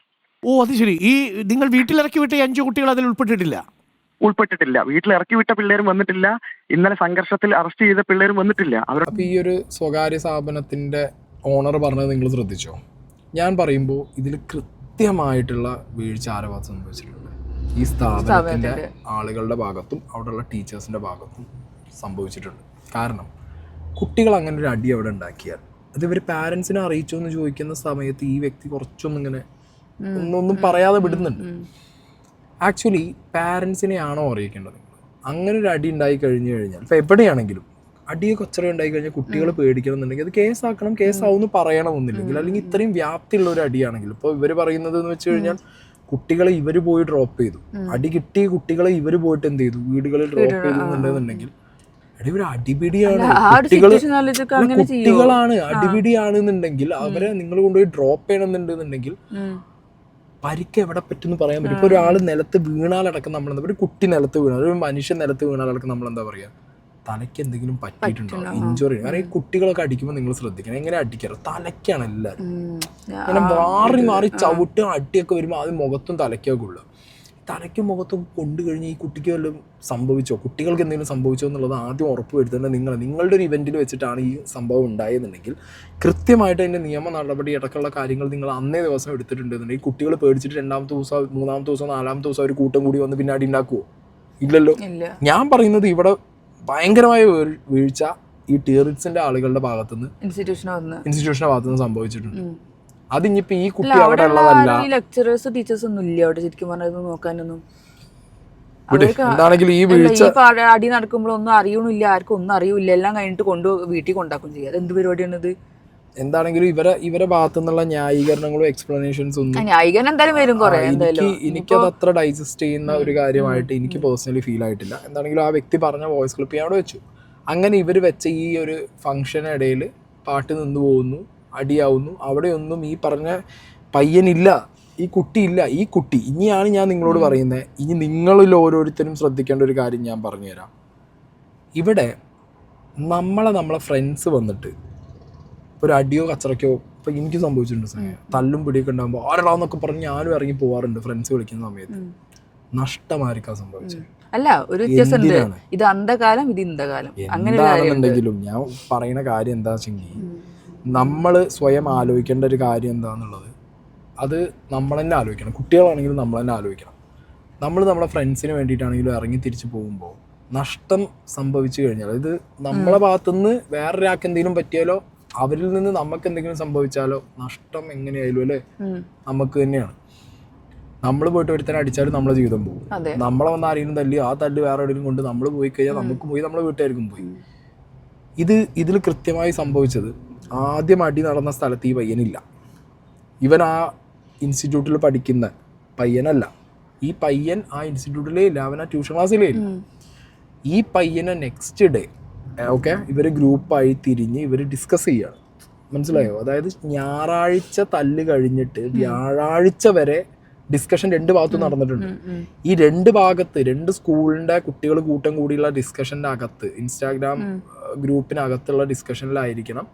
അത് ശരി. ഈ നിങ്ങൾ വീട്ടിലിറക്കി വിട്ട 5 കുട്ടികൾ അതിൽ ഉൾപ്പെട്ടിട്ടില്ല. വീട്ടിൽ ഇറക്കി വിട്ട പിള്ളേരും വന്നിട്ടില്ല. ഇന്നലെ സംഘർഷത്തിൽ അറസ്റ്റ് ചെയ്ത പിള്ളേരും വന്നിട്ടില്ല. അപ്പോൾ ഈ ഒരു സ്വകാര്യ സ്ഥാപനത്തിന്റെ ഓണർ പറഞ്ഞത് നിങ്ങൾ ശ്രദ്ധിച്ചോ? ഞാൻ പറയുമ്പോൾ ഇതിൽ കൃത്യമായിട്ടുള്ള വീഴ്ച ആരുടെ ഭാഗത്ത് സംഭവിച്ചിട്ടുണ്ട്? ഈ സ്ഥാപനത്തിന്റെ ആളുകളുടെ ഭാഗത്തും അവിടെയുള്ള ടീച്ചേഴ്സിന്റെ ഭാഗത്തും സംഭവിച്ചിട്ടുണ്ട്. കാരണം കുട്ടികൾ അങ്ങനെ ഒരു അടി അവിടെ ഉണ്ടാക്കിയാൽ അത് ഇവർ പാരൻസിനെ അറിയിച്ചോ എന്ന് ചോദിക്കുന്ന സമയത്ത് ഈ വ്യക്തി കുറച്ചൊന്നും ഇങ്ങനെ ഒന്നും പറയാതെ വിടുന്നുണ്ട്. ആക്ച്വലി പാരൻസിനെയാണോ അറിയിക്കേണ്ടത്? അങ്ങനെ ഒരു അടി ഉണ്ടായി കഴിഞ്ഞു കഴിഞ്ഞാൽ ഇപ്പോൾ എവിടെയാണെങ്കിലും അടിയെ കൊച്ചറ ഉണ്ടായി കഴിഞ്ഞാൽ കുട്ടികൾ പേടിക്കണം എന്നുണ്ടെങ്കിൽ അത് കേസാക്കണം, കേസാവുമെന്ന് പറയണമെന്നില്ലെങ്കിൽ, അല്ലെങ്കിൽ ഇത്രയും വ്യാപ്തിയുള്ള ഒരു അടിയാണെങ്കിൽ ഇപ്പോൾ ഇവർ പറയുന്നത് എന്ന് വെച്ച് കഴിഞ്ഞാൽ കുട്ടികളെ ഇവർ പോയി ഡ്രോപ്പ് ചെയ്തു, അടി കിട്ടിയ കുട്ടികളെ ഇവർ പോയിട്ട് എന്ത് ചെയ്തു, വീടുകളിൽ ഡ്രോപ്പ് ചെയ്തിട്ടുണ്ടെന്നുണ്ടെങ്കിൽ ഒരു അടിപിടിയാണ്. കുട്ടികളാണ് അടിപിടിയാണെന്നുണ്ടെങ്കിൽ അവരെ നിങ്ങൾ കൊണ്ടുപോയി ഡ്രോപ്പ് ചെയ്യണമെന്നുണ്ടെന്നുണ്ടെങ്കിൽ പരിക്ക് എവിടെ പറ്റുമെന്ന് പറയാൻ പറ്റും. ഇപ്പോൾ ഒരാൾ നിലത്ത് വീണാലടക്കം നമ്മളെന്താ, ഒരു കുട്ടി നിലത്ത് വീണാൽ, ഒരു മനുഷ്യൻ നിലത്ത് വീണാലടക്കം നമ്മളെന്താ പറയുക, തലയ്ക്ക് എന്തെങ്കിലും പറ്റിയിട്ടുണ്ടോ, ഇഞ്ചുറി. കാരണം ഈ കുട്ടികളൊക്കെ അടിക്കുമ്പോൾ നിങ്ങൾ ശ്രദ്ധിക്കണം, എങ്ങനെ അടിക്കാറ് തലയ്ക്കാണ് എല്ലാവരും. അങ്ങനെ മാറി മാറി ചവിട്ടും അടിയൊക്കെ വരുമ്പോൾ ആദ്യം മുഖത്തും തലയ്ക്കൊക്കെ ഉള്ളു. തലയ്ക്കും മുഖത്തും കൊണ്ടു കഴിഞ്ഞ് ഈ കുട്ടിക്ക് വല്ലതും സംഭവിച്ചോ, കുട്ടികൾക്ക് എന്തെങ്കിലും സംഭവിച്ചോ എന്നുള്ളത് ആദ്യം ഉറപ്പ് വരുത്തേണ്ടത് നിങ്ങളുടെ ഒരു ഇവൻറ്റിൽ വെച്ചിട്ടാണ് ഈ സംഭവം ഉണ്ടായെന്നുണ്ടെങ്കിൽ കൃത്യമായിട്ട് അതിൻ്റെ നിയമ നടപടി അടക്കമുള്ള കാര്യങ്ങൾ നിങ്ങൾ അന്നേ ദിവസം എടുത്തിട്ടുണ്ടെന്നുണ്ടെങ്കിൽ കുട്ടികൾ പേടിച്ചിട്ട് 2ാമത്തെ ദിവസം 3ാമത്തെ ദിവസം 4ാമത്തെ ദിവസം ഒരു കൂട്ടം കൂടി വന്ന് പിന്നെ അടി ഉണ്ടാക്കുമോ? ഇല്ലല്ലോ. ഞാൻ പറയുന്നത് ഇവിടെ ഭയങ്കരമായ വീഴ്ച ഈ ടീറിറ്റ്സിന്റെ ആളുകളുടെ ഭാഗത്തുനിന്ന് ഇൻസ്റ്റിറ്റ്യൂഷന്റെ ഭാഗത്തുനിന്ന് സംഭവിച്ചിട്ടുണ്ട്. അതിനിപ്പോ ഈ കുട്ടി അവിടെ ഉള്ളതല്ല. ലെക്ചറേഴ്സ് ടീച്ചേഴ്സ് ഒന്നും ഇല്ല അവിടെ ശരിക്കും പറഞ്ഞത് നോക്കാനൊന്നും. എന്താണെങ്കിലും ഈ വീഴ്ച അടി നടക്കുമ്പോഴൊന്നും അറിയണില്ല, ആർക്കും ഒന്നും അറിയില്ല, എല്ലാം കഴിഞ്ഞിട്ട് വീട്ടിൽ കൊണ്ടാക്കും ചെയ്യാം. എന്ത് പരിപാടിയാണിത്? എന്താണെങ്കിലും ഇവരെ ഭാഗത്തുനിന്നുള്ള ന്യായീകരണങ്ങളും എക്സ്പ്ലനേഷൻസ് ഒന്നും ന്യായീകരണം എന്തായാലും വരും കുറെ. എനിക്കത് അത്ര ഡൈജസ്റ്റ് ചെയ്യുന്ന ഒരു കാര്യമായിട്ട് എനിക്ക് പേഴ്സണലി ഫീൽ ആയിട്ടില്ല. എന്താണെങ്കിലും ആ വ്യക്തി പറഞ്ഞ വോയിസ് ക്ലിപ്പ് ഞാൻ അവിടെ വെച്ചു. അങ്ങനെ ഇവർ വെച്ച ഈ ഒരു ഫംഗ്ഷനിടയിൽ പാട്ട് നിന്ന് പോകുന്നു, അടിയാവുന്നു. അവിടെയൊന്നും ഈ പറഞ്ഞ പയ്യനില്ല, ഈ കുട്ടിയില്ല. ഈ കുട്ടി ഇനിയാണ് ഞാൻ നിങ്ങളോട് പറയുന്നത്. ഇനി നിങ്ങളിൽ ഓരോരുത്തരും ശ്രദ്ധിക്കേണ്ട ഒരു കാര്യം ഞാൻ പറഞ്ഞുതരാം. ഇവിടെ നമ്മളെ ഫ്രണ്ട്സ് വന്നിട്ട് ഒരു അടിയോ കച്ചറയ്ക്കോ ഇപ്പം എനിക്ക് സംഭവിച്ചിട്ടുണ്ട്. തല്ലും പിടിയൊക്കെ ഉണ്ടാകുമ്പോൾ ആരടാന്നൊക്കെ പറഞ്ഞ് ഞാനും ഇറങ്ങി പോവാറുണ്ട് ഫ്രണ്ട്സ് വിളിക്കുന്ന സമയത്ത്. നഷ്ടമായിരിക്കാം സംഭവിച്ചത്. അല്ല, ഒരു വ്യത്യാസമുണ്ട്. ഇത് അന്ധകാലം, ഇത് ഇന്തകാലം. എന്താണെന്നുണ്ടെങ്കിലും ഞാൻ പറയുന്ന കാര്യം എന്താ വെച്ചെങ്കിൽ, നമ്മൾ സ്വയം ആലോചിക്കേണ്ട ഒരു കാര്യം എന്താണെന്നുള്ളത് അത് നമ്മൾ തന്നെ ആലോചിക്കണം. കുട്ടികളാണെങ്കിലും നമ്മൾ തന്നെ ആലോചിക്കണം. നമ്മൾ നമ്മളെ ഫ്രണ്ട്സിന് വേണ്ടിയിട്ടാണെങ്കിലും ഇറങ്ങി തിരിച്ചു പോകുമ്പോൾ നഷ്ടം സംഭവിച്ചു കഴിഞ്ഞാൽ, ഇത് നമ്മളെ ഭാഗത്തുനിന്ന് വേറൊരാൾക്ക് എന്തെങ്കിലും പറ്റിയാലോ, അവരിൽ നിന്ന് നമുക്ക് എന്തെങ്കിലും സംഭവിച്ചാലോ, നഷ്ടം എങ്ങനെയായാലും അല്ലേ നമുക്ക് തന്നെയാണ്. നമ്മൾ പോയിട്ട് ഒരുത്തനെ അടിച്ചാലും നമ്മളെ ജീവിതം പോകും. നമ്മളെ വന്ന് ആരെങ്കിലും തല്ലി ആ തല്ല് വേറെ എവിടെയും കൊണ്ട് നമ്മൾ പോയി കഴിഞ്ഞാൽ നമുക്ക് പോയി, നമ്മളെ വീട്ടുകാർക്കും പോയി. ഇതിൽ കൃത്യമായി സംഭവിച്ചത്, ആദ്യം അടി നടന്ന സ്ഥലത്ത് ഈ പയ്യനില്ല. ഇവൻ ആ ഇൻസ്റ്റിറ്റ്യൂട്ടിൽ പഠിക്കുന്ന പയ്യനല്ല. ഈ പയ്യൻ ആ ഇൻസ്റ്റിറ്റ്യൂട്ടിലേ ഇല്ല, അവൻ ആ ട്യൂഷൻ ക്ലാസ്സിലേ ഇല്ല. ഈ പയ്യനെ നെക്സ്റ്റ് ഡേ ഇവർ ഗ്രൂപ്പായി തിരിഞ്ഞ് ഇവർ ഡിസ്കസ് ചെയ്യാണ്. മനസ്സിലായോ? അതായത് ഞായറാഴ്ച തല്ല് കഴിഞ്ഞിട്ട് വ്യാഴാഴ്ച വരെ ഡിസ്കഷൻ രണ്ട് ഭാഗത്തും നടന്നിട്ടുണ്ട്. ഈ രണ്ട് സ്കൂളിൻ്റെ കുട്ടികൾ കൂട്ടം കൂടിയുള്ള ഡിസ്കഷൻ്റെ അകത്ത്, ഇൻസ്റ്റാഗ്രാം ഗ്രൂപ്പിനകത്തുള്ള ഡിസ്കഷനിലായിരിക്കണം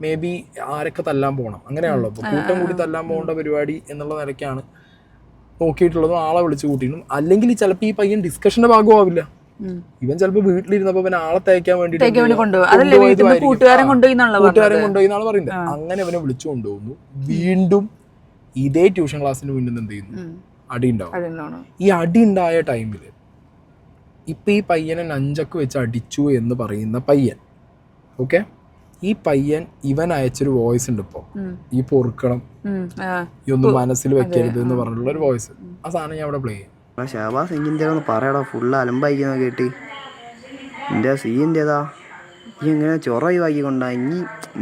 മേ ബി ആരൊക്കെ തല്ലാൻ പോകണം. അങ്ങനെയാണല്ലോ ഇപ്പോൾ കൂട്ടം കൂടി തല്ലാൻ പോകേണ്ട പരിപാടി എന്നുള്ള നിലയ്ക്കാണ് നോക്കിയിട്ടുള്ളതും ആളെ വിളിച്ചു കൂട്ടിയിട്ടും. അല്ലെങ്കിൽ ചിലപ്പോൾ ഈ പയ്യൻ ഡിസ്കഷൻ്റെ ഭാഗമാവില്ല. ഇവൻ ചിലപ്പോൾ വീട്ടിലിരുന്നപ്പോൾ ഇവൻ ആളെ തയ്ക്കാൻ വേണ്ടിയിട്ട് കൂട്ടുകാരൻ കൊണ്ടുപോയി എന്നാണ് പറയുന്നത്. അങ്ങനെ അവനെ വിളിച്ചു കൊണ്ടുപോകുന്നു. വീണ്ടും ഇതേ ട്യൂഷൻ ക്ലാസ്സിന് വീണ്ടും എന്ത് ചെയ്യുന്നു, അടി ഉണ്ടാവും. ഈ അടി ഉണ്ടായ ടൈമിൽ ഇപ്പം ഈ പയ്യനെ നഞ്ചക്ക് വെച്ച് അടിച്ചു എന്ന് പറയുന്ന പയ്യൻ, ഈ പയ്യൻ ഇവൻ അയച്ചൊരു വോയിസ് ഉണ്ട് ഇപ്പോൾ, ഈ പൊറുക്കണം ഈ ഒന്നും മനസ്സിൽ വെക്കരുത് എന്ന് പറഞ്ഞിട്ടുള്ള ഒരു വോയിസ്. ആ സാധനം ഞാൻ അവിടെ പ്ലേ ചെയ്യും. ഷാബാസ് എങ്കിൻ്റെ പറയടാ, ഫുള്ള് അലമ്പായിക്കുന്ന കേട്ട്. എൻ്റെ സീൻ്റെതാ ഈ ഇങ്ങനെ ചൊറ ഒഴിവാക്കിക്കൊണ്ടാ.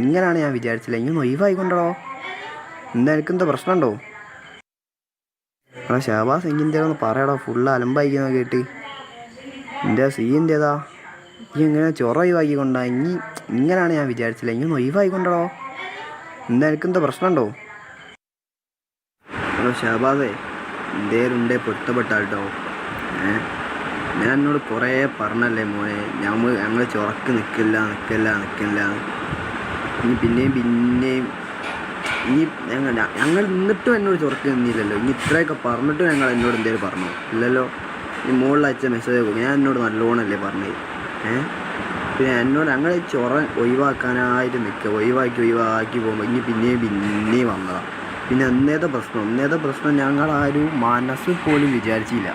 ഇങ്ങനെയാണ് ഞാൻ വിചാരിച്ചില്ല. ഇങ്ങനെ ഒഴിവായിക്കൊണ്ടോ, എന്താ എനിക്കെന്താ പ്രശ്നമുണ്ടോ? എടാ ഷാബാസ് എങ്കിൻ്റെ പറയടാ, ഫുള്ള് അലമ്പായിക്കുന്ന കേട്ട്. എൻ്റെ സീൻ്റെതാ ഈ ഇങ്ങനെ ചൊറ ഒഴിവാക്കിക്കൊണ്ടാ. ഇങ്ങനെയാണ് ഞാൻ വിചാരിച്ചില്ല. ഇങ്ങനെ ഒഴിവായിക്കൊണ്ടോ, എന്താ എനിക്കെന്താ പ്രശ്നമുണ്ടോ? എടാ ഷാബാസേ, എന്തേലുണ്ടേ പൊരുത്തപ്പെട്ടാട്ടോ. ഞാൻ എന്നോട് കുറേ പറഞ്ഞല്ലേ മോനെ, ഞങ്ങൾ ചൊറക്ക് നിൽക്കില്ല. ഇനി പിന്നെയും ഇനി ഞങ്ങൾ നിന്നിട്ടും എന്നോട് ചൊറക്ക് നിന്നില്ലല്ലോ. ഇനി ഇത്രയൊക്കെ പറഞ്ഞിട്ടും എന്നോട് എന്തേലും പറഞ്ഞോ? ഇല്ലല്ലോ. ഈ മുകളിൽ അയച്ച മെസ്സേജ് നോക്കും, ഞാൻ എന്നോട് നല്ലോണമല്ലേ പറഞ്ഞത്. പിന്നെ ഞങ്ങൾ ചൊറ ഒഴിവാക്കാനായിട്ട് നിൽക്കുക. ഒഴിവാക്കി പോകുമ്പോൾ ഇനി പിന്നെയും വന്നതാണ്. പിന്നെ അന്നേത്തെ പ്രശ്നം ഞങ്ങളാരും മനസ്സിൽ പോലും വിചാരിച്ചില്ല.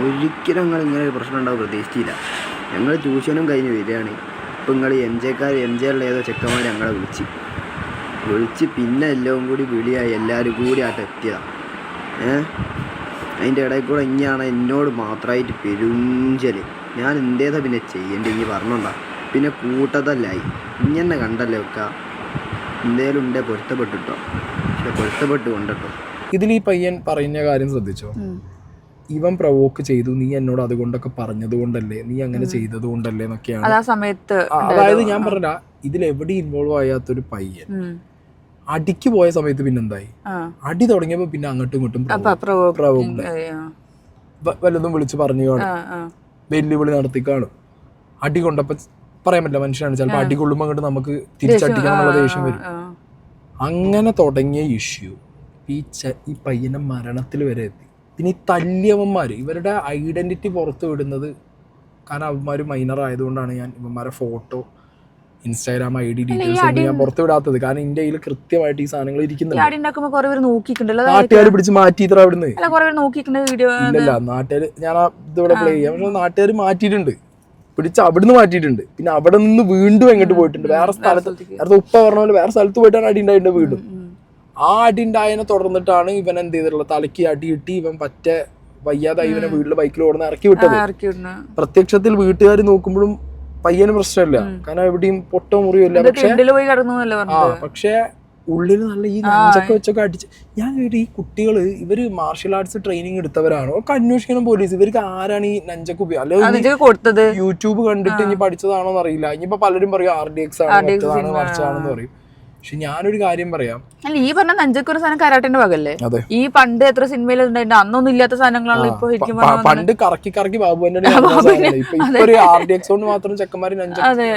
ഒരിക്കലും ഞങ്ങൾ ഇങ്ങനെ ഒരു പ്രശ്നം ഉണ്ടാവും പ്രതീക്ഷിച്ചില്ല. ഞങ്ങൾ ട്യൂഷനും കഴിഞ്ഞ് വരികയാണ്. ഇപ്പം നിങ്ങൾ എംജെയുള്ള ഏതോ ചെക്കന്മാർ ഞങ്ങളെ വിളിച്ച് പിന്നെ എല്ലാം കൂടി വിളിയായി, എല്ലാവരും കൂടി ആയിട്ട് എത്തിയതാണ്. അതിൻ്റെ ഇടയിൽ കൂടെ ഇനിയാണ് എന്നോട് മാത്രമായിട്ട് പെരുഞ്ചല്. ഞാൻ എന്തേതാ പിന്നെ ചെയ്യേണ്ടത് ഇനി പറഞ്ഞോണ്ടാ. പിന്നെ കൂട്ടതല്ലായി ഇങ്ങനെ കണ്ടല്ലേ വെക്കുക. എന്തേലും ഉണ്ടേ പൊരുത്തപ്പെട്ടിട്ടോ, പക്ഷെ പൊരുത്തപ്പെട്ട് കൊണ്ടിട്ടോ. ഇതിൽ ഈ പയ്യൻ പറയുന്ന കാര്യം ശ്രദ്ധിച്ചോ? ഇവൻ പ്രവോക്ക് ചെയ്തു, നീ എന്നോട് അതുകൊണ്ടൊക്കെ പറഞ്ഞത് കൊണ്ടല്ലേ, നീ അങ്ങനെ ചെയ്തത് കൊണ്ടല്ലേ എന്നൊക്കെയാണ്. അതായത് ഞാൻ പറഞ്ഞ ഇതിലെവിടെ ഇൻവോൾവ് ആയാത്തൊരു പയ്യൻ അടിക്ക് പോയ സമയത്ത് പിന്നെന്തായി, അടി തുടങ്ങിയപ്പോ പിന്നെ അങ്ങോട്ടും ഇങ്ങോട്ടും വല്ലതും വിളിച്ച് പറഞ്ഞു കാണും, വെല്ലുവിളി നടത്തി കാണും. അടി കൊണ്ടപ്പോ പറയാൻ പറ്റില്ല, മനുഷ്യനാണ്. ചിലപ്പോൾ അടി കൊള്ളുമ്പോൾ അങ്ങോട്ട് നമുക്ക് തിരിച്ചടിക്കണം എന്നുള്ള ദേഷ്യം വരും. അങ്ങനെ തുടങ്ങിയ ഇഷ്യൂ ഈ പയ്യനെ മരണത്തിൽ വരെ എത്തി. പിന്നെ ഈ തല്ലിയവന്മാർ ഇവരുടെ ഐഡന്റിറ്റി പുറത്ത് വിടുന്നത്, കാരണം അവന്മാർ മൈനർ ആയതുകൊണ്ടാണ് ഞാൻ ഇവന്മാരെ ഫോട്ടോ ഇൻസ്റ്റാഗ്രാം ID ഡീറ്റെയിൽസ് ഞാൻ പുറത്ത് വിടാത്തത്. കാരണം എന്റെ കയ്യിൽ കൃത്യമായിട്ട് ഈ സാധനങ്ങൾ ഇരിക്കുന്നുണ്ട്. നാട്ടുകാർ പിടിച്ച് മാറ്റി ഇത്ര അവിടുന്ന് ഇല്ലല്ല, നാട്ടുകാർ ഞാൻ ഇതിവിടെ പ്ലേ ചെയ്യാം. പക്ഷെ നാട്ടുകാർ മാറ്റിയിട്ടുണ്ട്. പിടിച്ച് അവിടുന്ന് മാറ്റിയിട്ടുണ്ട്. പിന്നെ അവിടെ നിന്ന് വീണ്ടും എങ്ങോട്ട് പോയിട്ടുണ്ട്, വേറെ സ്ഥലത്ത്. നേരത്തെ ഉപ്പ പറഞ്ഞ പോലെ വേറെ സ്ഥലത്ത് പോയിട്ടാണ് അടി ഉണ്ടായിട്ടുണ്ട് വീണ്ടും. ആ അടി ഉണ്ടായതിനെ തുടർന്നിട്ടാണ് ഇവൻ എന്ത് ചെയ്തിട്ടുള്ളത്, തലയ്ക്ക് അടി കിട്ടി ഇവൻ പറ്റ വയ്യാതായി ഇവനെ വീട്ടിൽ ബൈക്കിൽ ഓടുന്ന ഇറക്കി വിട്ടത്. പ്രത്യക്ഷത്തിൽ വീട്ടുകാർ നോക്കുമ്പോഴും പയ്യന് പ്രശ്നമില്ല, കാരണം എവിടെയും പൊട്ടോ മുറിയോ ഇല്ല. പക്ഷേ ഉള്ളിൽ നല്ല ഈ നെഞ്ചൊക്കെ വെച്ചൊക്കെ അടിച്ച് ഞാൻ കേട്ടു. ഈ കുട്ടികള് ഇവര് മാർഷൽ ആർട്സ് ട്രെയിനിങ് എടുത്തവരാണോ ഒക്കെ അന്വേഷിക്കണം പോലീസ്. ഇവർക്ക് ആരാണ് ഈ നെഞ്ചൊക്കെ ഉപയോഗിച്ചത്? യൂട്യൂബ് കണ്ടിട്ട് ഇനി പഠിച്ചതാണോ എന്നറിയില്ല. ഇനിയിപ്പോ പലരും പറയും RDX ആണ്, മറിച്ചതാണെന്ന് പറയും. പക്ഷെ ഞാനൊരു കാര്യം പറയാം, അല്ല ഈ പറഞ്ഞ നെഞ്ചക്കൊരു സാധനം കരാട്ടേന്റെ ഭാഗല്ലേ? ഈ പണ്ട് എത്ര സിനിമയിൽ ഉണ്ടായിട്ട് അന്നൊന്നും ഇല്ലാത്ത സാധനങ്ങളാണ് ഇപ്പൊ. പണ്ട് കറക്കി കറക്കി ബാബുവിന്റെ ഇപ്പൊ ഒരു RDX കൊണ്ട് മാത്രം ചെക്കന്മാര് നെഞ്ചൊക്കെ.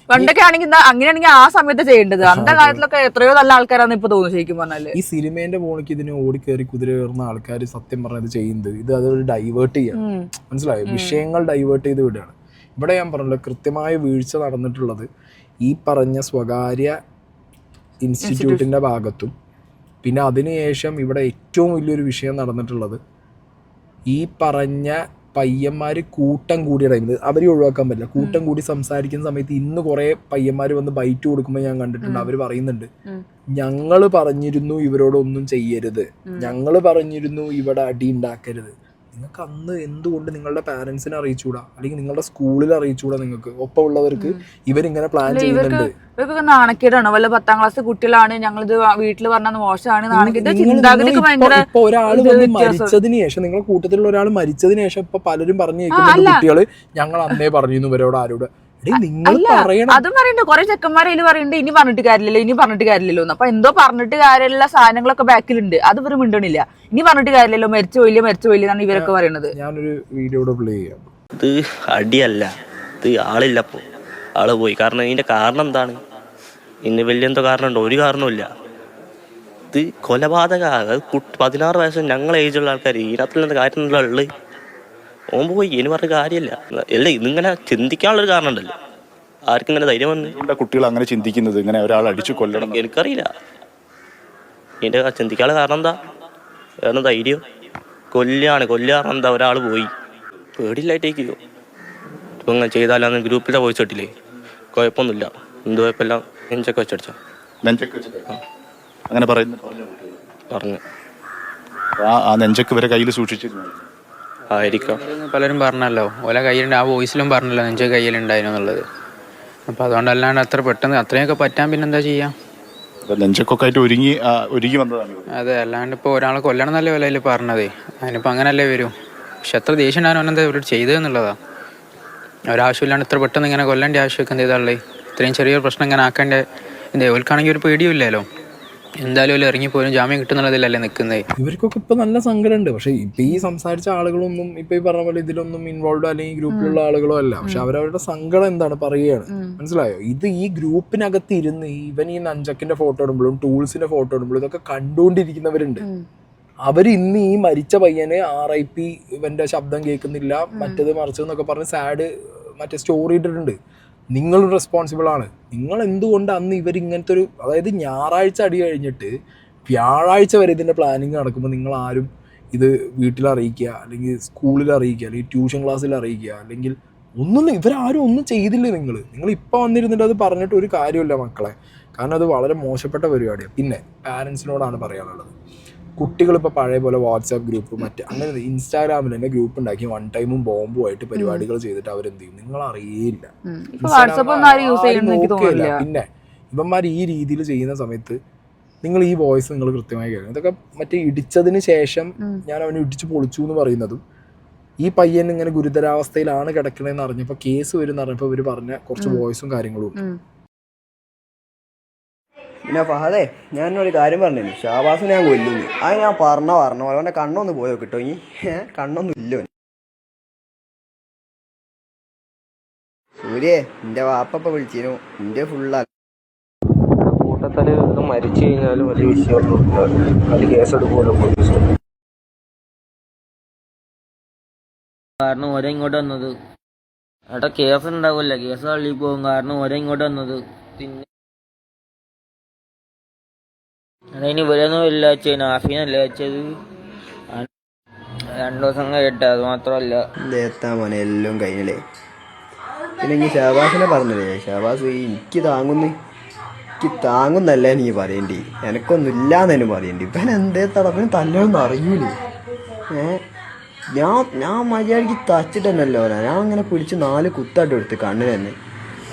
പണ്ടൊക്കെ ആണെങ്കിൽ അങ്ങനെയാണെങ്കിൽ ആ സമയത്ത് ചെയ്യേണ്ടത്. അന്നത്തെ കാലത്തിലൊക്കെ എത്രയോ നല്ല ആൾക്കാരാന്ന് ഇപ്പൊ തോന്നുന്നു ശരിക്കും പറഞ്ഞാല്. ഈ സിനിമേന്റെ പോണിക്ക് ഇതിന് ഓടിക്കേറി കുതിര കയറുന്ന ആൾക്കാർ സത്യം പറഞ്ഞത് ചെയ്യുന്നത് ഇത് അതൊരു ഡൈവേർട്ട് ചെയ്യാണ്. മനസ്സിലായോ? വിഷയങ്ങൾ ഡൈവേർട്ട് ചെയ്ത് വിടുകയാണ്. ഇവിടെ ഞാൻ പറഞ്ഞല്ലോ, കൃത്യമായ വീഴ്ച നടന്നിട്ടുള്ളത് ഈ പറഞ്ഞ സ്വകാര്യ ഇൻസ്റ്റിറ്റ്യൂട്ടിന്റെ ഭാഗത്തും. പിന്നെ അതിനുശേഷം ഇവിടെ ഏറ്റവും വലിയൊരു വിഷയം നടന്നിട്ടുള്ളത് ഈ പറഞ്ഞ പയ്യന്മാർ കൂട്ടം കൂടിയ ടൈമിൽ അവരെ ഒഴിവാക്കാൻ പറ്റില്ല. കൂട്ടം കൂടി സംസാരിക്കുന്ന സമയത്ത് ഇന്ന് കുറെ പയ്യന്മാർ വന്ന് ബൈറ്റ് കൊടുക്കുമ്പോൾ ഞാൻ കണ്ടിട്ടുണ്ട്. അവർ പറയുന്നുണ്ട്, ഞങ്ങൾ പറഞ്ഞിരുന്നു ഇവരോടൊന്നും ചെയ്യരുത്, ഞങ്ങൾ പറഞ്ഞിരുന്നു ഇവിടെ അടി ഉണ്ടാക്കരുത്. നിങ്ങൾക്ക് അന്ന് എന്തുകൊണ്ട് നിങ്ങളുടെ പാരന്റ്സിനെ അറിയിച്ചുകൂടാ, അല്ലെങ്കിൽ നിങ്ങളുടെ സ്കൂളിൽ അറിയിച്ചുകൂടാ? നിങ്ങൾക്ക് ഒപ്പം ഉള്ളവർക്ക് ഇവരിങ്ങനെ പ്ലാൻ ചെയ്യുന്നുണ്ട്. ഇവർക്കൊക്കെ നാണക്കേടാണ്. വല്ല 10ാം ക്ലാസ് കുട്ടികളാണ് ഞങ്ങളിത് വീട്ടിൽ പറഞ്ഞത് മോശമാണ്, നാണക്കേട് ചിന്താഗതിക്ക് ഭയങ്കര. ഇപ്പൊ ഒരാൾ വന്ന് മരിച്ചതിന് ശേഷം, നിങ്ങളുടെ കൂട്ടത്തിലുള്ള ഒരാൾ മരിച്ചതിന് ശേഷം ഇപ്പൊ പലരും പറഞ്ഞു കേൾക്കുന്നുണ്ട്, കുട്ടികള് ഞങ്ങൾ അന്നേ പറഞ്ഞിരുന്നു ഇവരോട് ആരോട്. അതും പറയണ്ട്, കുറെ ചെക്കന്മാർ അതിൽ പറയുന്നുണ്ട് ഇനി പറഞ്ഞിട്ട് കാര്യമില്ലല്ലോ. അപ്പൊ എന്തോ പറഞ്ഞിട്ട് കാര്യമുള്ള സാധനങ്ങളൊക്കെ ബാക്കിലുണ്ട്, അത് ഇവര് മിണ്ടണില്ല. ഇനി പറഞ്ഞിട്ട് കാര്യമില്ലല്ലോ, മരിച്ചു പോയില്ല എന്നാണ് ഇവരൊക്കെ പറയുന്നത്. ഞാനൊരു വീഡിയോ പ്ലേ ചെയ്യാം. ഇത് അടിയല്ല, ഇത് ആളില്ലപ്പോ, ആള് പോയി. കാരണം ഇതിന്റെ കാരണം എന്താണ്? ഇന്ന് വലിയ എന്തോ കാരണമുണ്ടോ? ഒരു കാരണമില്ല. ഇത് കൊലപാതക. 16 വയസ്സ് ഞങ്ങളെ ഏജുള്ള ആൾക്കാർ ഇതിനകത്തുള്ള കാര്യമുള്ള ഉള്ളത്. ഓൻ പോയി, ഇനി പറഞ്ഞ കാര്യമില്ല. അല്ല, ഇതിങ്ങനെ ചിന്തിക്കാനുള്ളൊരു കാരണം ഉണ്ടല്ലോ. ആർക്കും ഇങ്ങനെ ധൈര്യം വന്ന് കുട്ടികൾ അങ്ങനെ ചിന്തിക്കുന്നത്, ഇങ്ങനെ ഒരാൾ അടിച്ചു കൊല്ലണം? എനിക്കറിയില്ല ഇതിന്റെ ചിന്തിക്കാനുള്ള കാരണം എന്താ. വേറെ ധൈര്യം കൊല്ലുക എന്താ? ഒരാൾ പോയി പേടിയില്ലായിട്ടേക്കോ ഇപ്പൊ ഇങ്ങനെ ചെയ്താലാന്ന് ഗ്രൂപ്പിലെ വോയിസ് ഇട്ടില്ലേ? കുഴപ്പമൊന്നുമില്ല, എന്ത് കുഴപ്പമില്ല, നെഞ്ചൊക്കെ വെച്ചടിച്ചോ. അങ്ങനെ പറഞ്ഞു ആ നെഞ്ചൊക്കെ ഇവരെ കയ്യിൽ സൂക്ഷിച്ചിരുന്നു ആയിരിക്കാം. പലരും പറഞ്ഞല്ലോ, ഓല കയ്യിലുണ്ട്, ആ വോയിസിലും പറഞ്ഞല്ലോ നെഞ്ച കയ്യിലുണ്ടായിരുന്നു എന്നുള്ളത്. അപ്പോൾ അതുകൊണ്ടല്ലാണ്ട് അത്ര പെട്ടെന്ന് അത്രയൊക്കെ പറ്റാൻ പിന്നെന്താ ചെയ്യാം? നെഞ്ചൊക്കെ ആയിട്ട് ഒരുങ്ങി വന്നതാണ്. അതെ, അല്ലാണ്ട് ഇപ്പോൾ ഒരാളെ കൊല്ലണം എന്നല്ലേ ഓല അതിൽ പറഞ്ഞതേ. അതിനിപ്പോൾ അങ്ങനല്ലേ വരും. പക്ഷെ എത്ര ദേഷ്യം ഉണ്ടാകാൻ എന്താ ഇവരോട് ചെയ്തതെന്നുള്ളതാ. ഒരാവശ്യമില്ലാണ്ട് ഇത്ര പെട്ടെന്ന് ഇങ്ങനെ കൊല്ലേണ്ട ആവശ്യമൊക്കെ എന്ത് ചെയ്താളേ? ഇത്രയും ചെറിയൊരു പ്രശ്നം ഇങ്ങനെ ആക്കേണ്ട എന്താ? ഓൽക്കാണെങ്കിൽ ഒരു പേടിയില്ലല്ലോ. എന്തായാലും ഇറങ്ങിപ്പോലും ജാമ്യം കിട്ടുന്നുള്ളതിലല്ലേ നിൽക്കുന്നത്. ഇവർക്കൊക്കെ ഇപ്പൊ നല്ല സങ്കടമുണ്ട്. പക്ഷെ ഇപ്പൊ ഈ സംസാരിച്ച ആളുകളൊന്നും ഇപ്പൊ ഈ പറഞ്ഞ പോലെ ഇതിലൊന്നും ഇൻവോൾവ് അല്ലെങ്കിൽ ഗ്രൂപ്പിലുള്ള ആളുകളോ അല്ല. പക്ഷെ അവരവരുടെ സങ്കടം എന്താണ് പറയുകയാണ്. മനസ്സിലായോ? ഇത് ഈ ഗ്രൂപ്പിനകത്ത് ഇരുന്ന് ഇവൻ ഈ നഞ്ചക്കിന്റെ ഫോട്ടോ ഇടുമ്പോഴും ടൂൾസിന്റെ ഫോട്ടോ ഇടുമ്പോഴും ഇതൊക്കെ കണ്ടുകൊണ്ടിരിക്കുന്നവരുണ്ട്. അവർ ഇന്ന് ഈ മരിച്ച പയ്യന് RIP ഇവന്റെ ശബ്ദം കേൾക്കുന്നില്ല, മറ്റേത് മറിച്ചതെന്നൊക്കെ പറഞ്ഞ് സാഡ് മറ്റേ സ്റ്റോറി ഇട്ടിട്ടുണ്ട്. നിങ്ങളും റെസ്പോൺസിബിൾ ആണ്. നിങ്ങൾ എന്തുകൊണ്ട് അന്ന് ഇവരിങ്ങനത്തെ ഒരു, അതായത് ഞായറാഴ്ച അടി കഴിഞ്ഞിട്ട് വ്യാഴാഴ്ച വരെ ഇതിൻ്റെ പ്ലാനിങ് നടക്കുമ്പോൾ നിങ്ങൾ ആരും ഇത് വീട്ടിൽ അറിയിക്കുക, അല്ലെങ്കിൽ സ്കൂളിൽ അറിയിക്കുക, അല്ലെങ്കിൽ ട്യൂഷൻ ക്ലാസ്സിൽ അറിയിക്കുക, അല്ലെങ്കിൽ ഇവരാരും ഒന്നും ചെയ്തില്ലേ? നിങ്ങൾ ഇപ്പോൾ വന്നിരുന്നിട്ട് അത് പറഞ്ഞിട്ട് ഒരു കാര്യമില്ല മക്കളെ. കാരണം അത് വളരെ മോശപ്പെട്ട പരിപാടിയാണ്. പിന്നെ പാരൻസിനോടാണ് പറയാനുള്ളത്, കുട്ടികളിപ്പോൾ പഴയ പോലെ വാട്സാപ്പ് ഗ്രൂപ്പ് അങ്ങനെ ഇൻസ്റ്റാഗ്രാമിൽ തന്നെ ഗ്രൂപ്പ് ഉണ്ടാക്കി 1 ടൈമും ബോംബും ആയിട്ട് പരിപാടികൾ ചെയ്തിട്ട് അവരെന്ത് ചെയ്യും? നിങ്ങൾ അറിയില്ല. പിന്നെ ഇവന്മാർ ഈ രീതിയിൽ ചെയ്യുന്ന സമയത്ത് നിങ്ങൾ ഈ വോയിസ് നിങ്ങൾ കൃത്യമായി കേൾക്കണം. ഇതൊക്കെ മറ്റേ ഇടിച്ചതിന് ശേഷം ഞാൻ അവനെ ഇടിച്ച് പൊളിച്ചു എന്ന് പറയുന്നതും ഈ പയ്യൻ ഇങ്ങനെ ഗുരുതരാവസ്ഥയിലാണ് കിടക്കണതെന്ന് അറിഞ്ഞപ്പോൾ കേസ് വരും എന്ന് പറഞ്ഞപ്പോൾ ഇവർ പറഞ്ഞ കുറച്ച് വോയിസും കാര്യങ്ങളും ഉണ്ട്. പിന്നെ ഫഹദേ, ഞാനൊരു കാര്യം പറഞ്ഞു, ഷാബാസ് ഞാൻ കൊല്ലുന്നു. അത് ഞാൻ പറഞ്ഞു അവൻ്റെ കണ്ണൊന്ന് പോയോ കിട്ടോ? ഈ കണ്ണൊന്നും ഇല്ലോ. സൂര്യേ, എൻ്റെ വാപ്പ വിളിച്ചിരുന്നു, എൻ്റെ ഫുള്ളാ കൂട്ടത്തില് മരിച്ചു കഴിഞ്ഞാലും വലിയ വിഷയമൊന്നും അത് കേസെടുക്കുമല്ലോ പോലീസ്. കാരണം ഓരോ ഇങ്ങോട്ട് വന്നത് അവിടെ കേസ് ഉണ്ടാവില്ല, കേസ് തള്ളി പോകും. കാരണം ഓരോ ഇങ്ങോട്ട് വന്നത്. പിന്നെ അതിന് ഇവരൊന്നും ഇല്ല വെച്ചത്, നാഫീനല്ല വെച്ചത്. 2 ദിവസം കഴിയട്ടെ, അത് മാത്രമല്ല എത്താ മോനെ എല്ലാം കഴിഞ്ഞില്ലേ. പിന്നെ ഇനി ഷഹബാസിനെ പറഞ്ഞില്ലേ, ഷഹബാസ് എനിക്ക് താങ്ങുന്നല്ല എനിക്ക് പറയേണ്ടി, എനക്കൊന്നും ഇല്ലാന്ന് പറയേണ്ടി. ഇപ്പം എന്തേ തടപ്പിന് തല്ലൊന്നും അറിയൂലേ. ഞാൻ മര്യാദയ്ക്ക് തച്ചിട്ട് തന്നെയല്ലോ, ഞാൻ അങ്ങനെ പിടിച്ച് 4 കുത്തായിട്ട് എടുത്ത് കണ്ണിന് തന്നെ.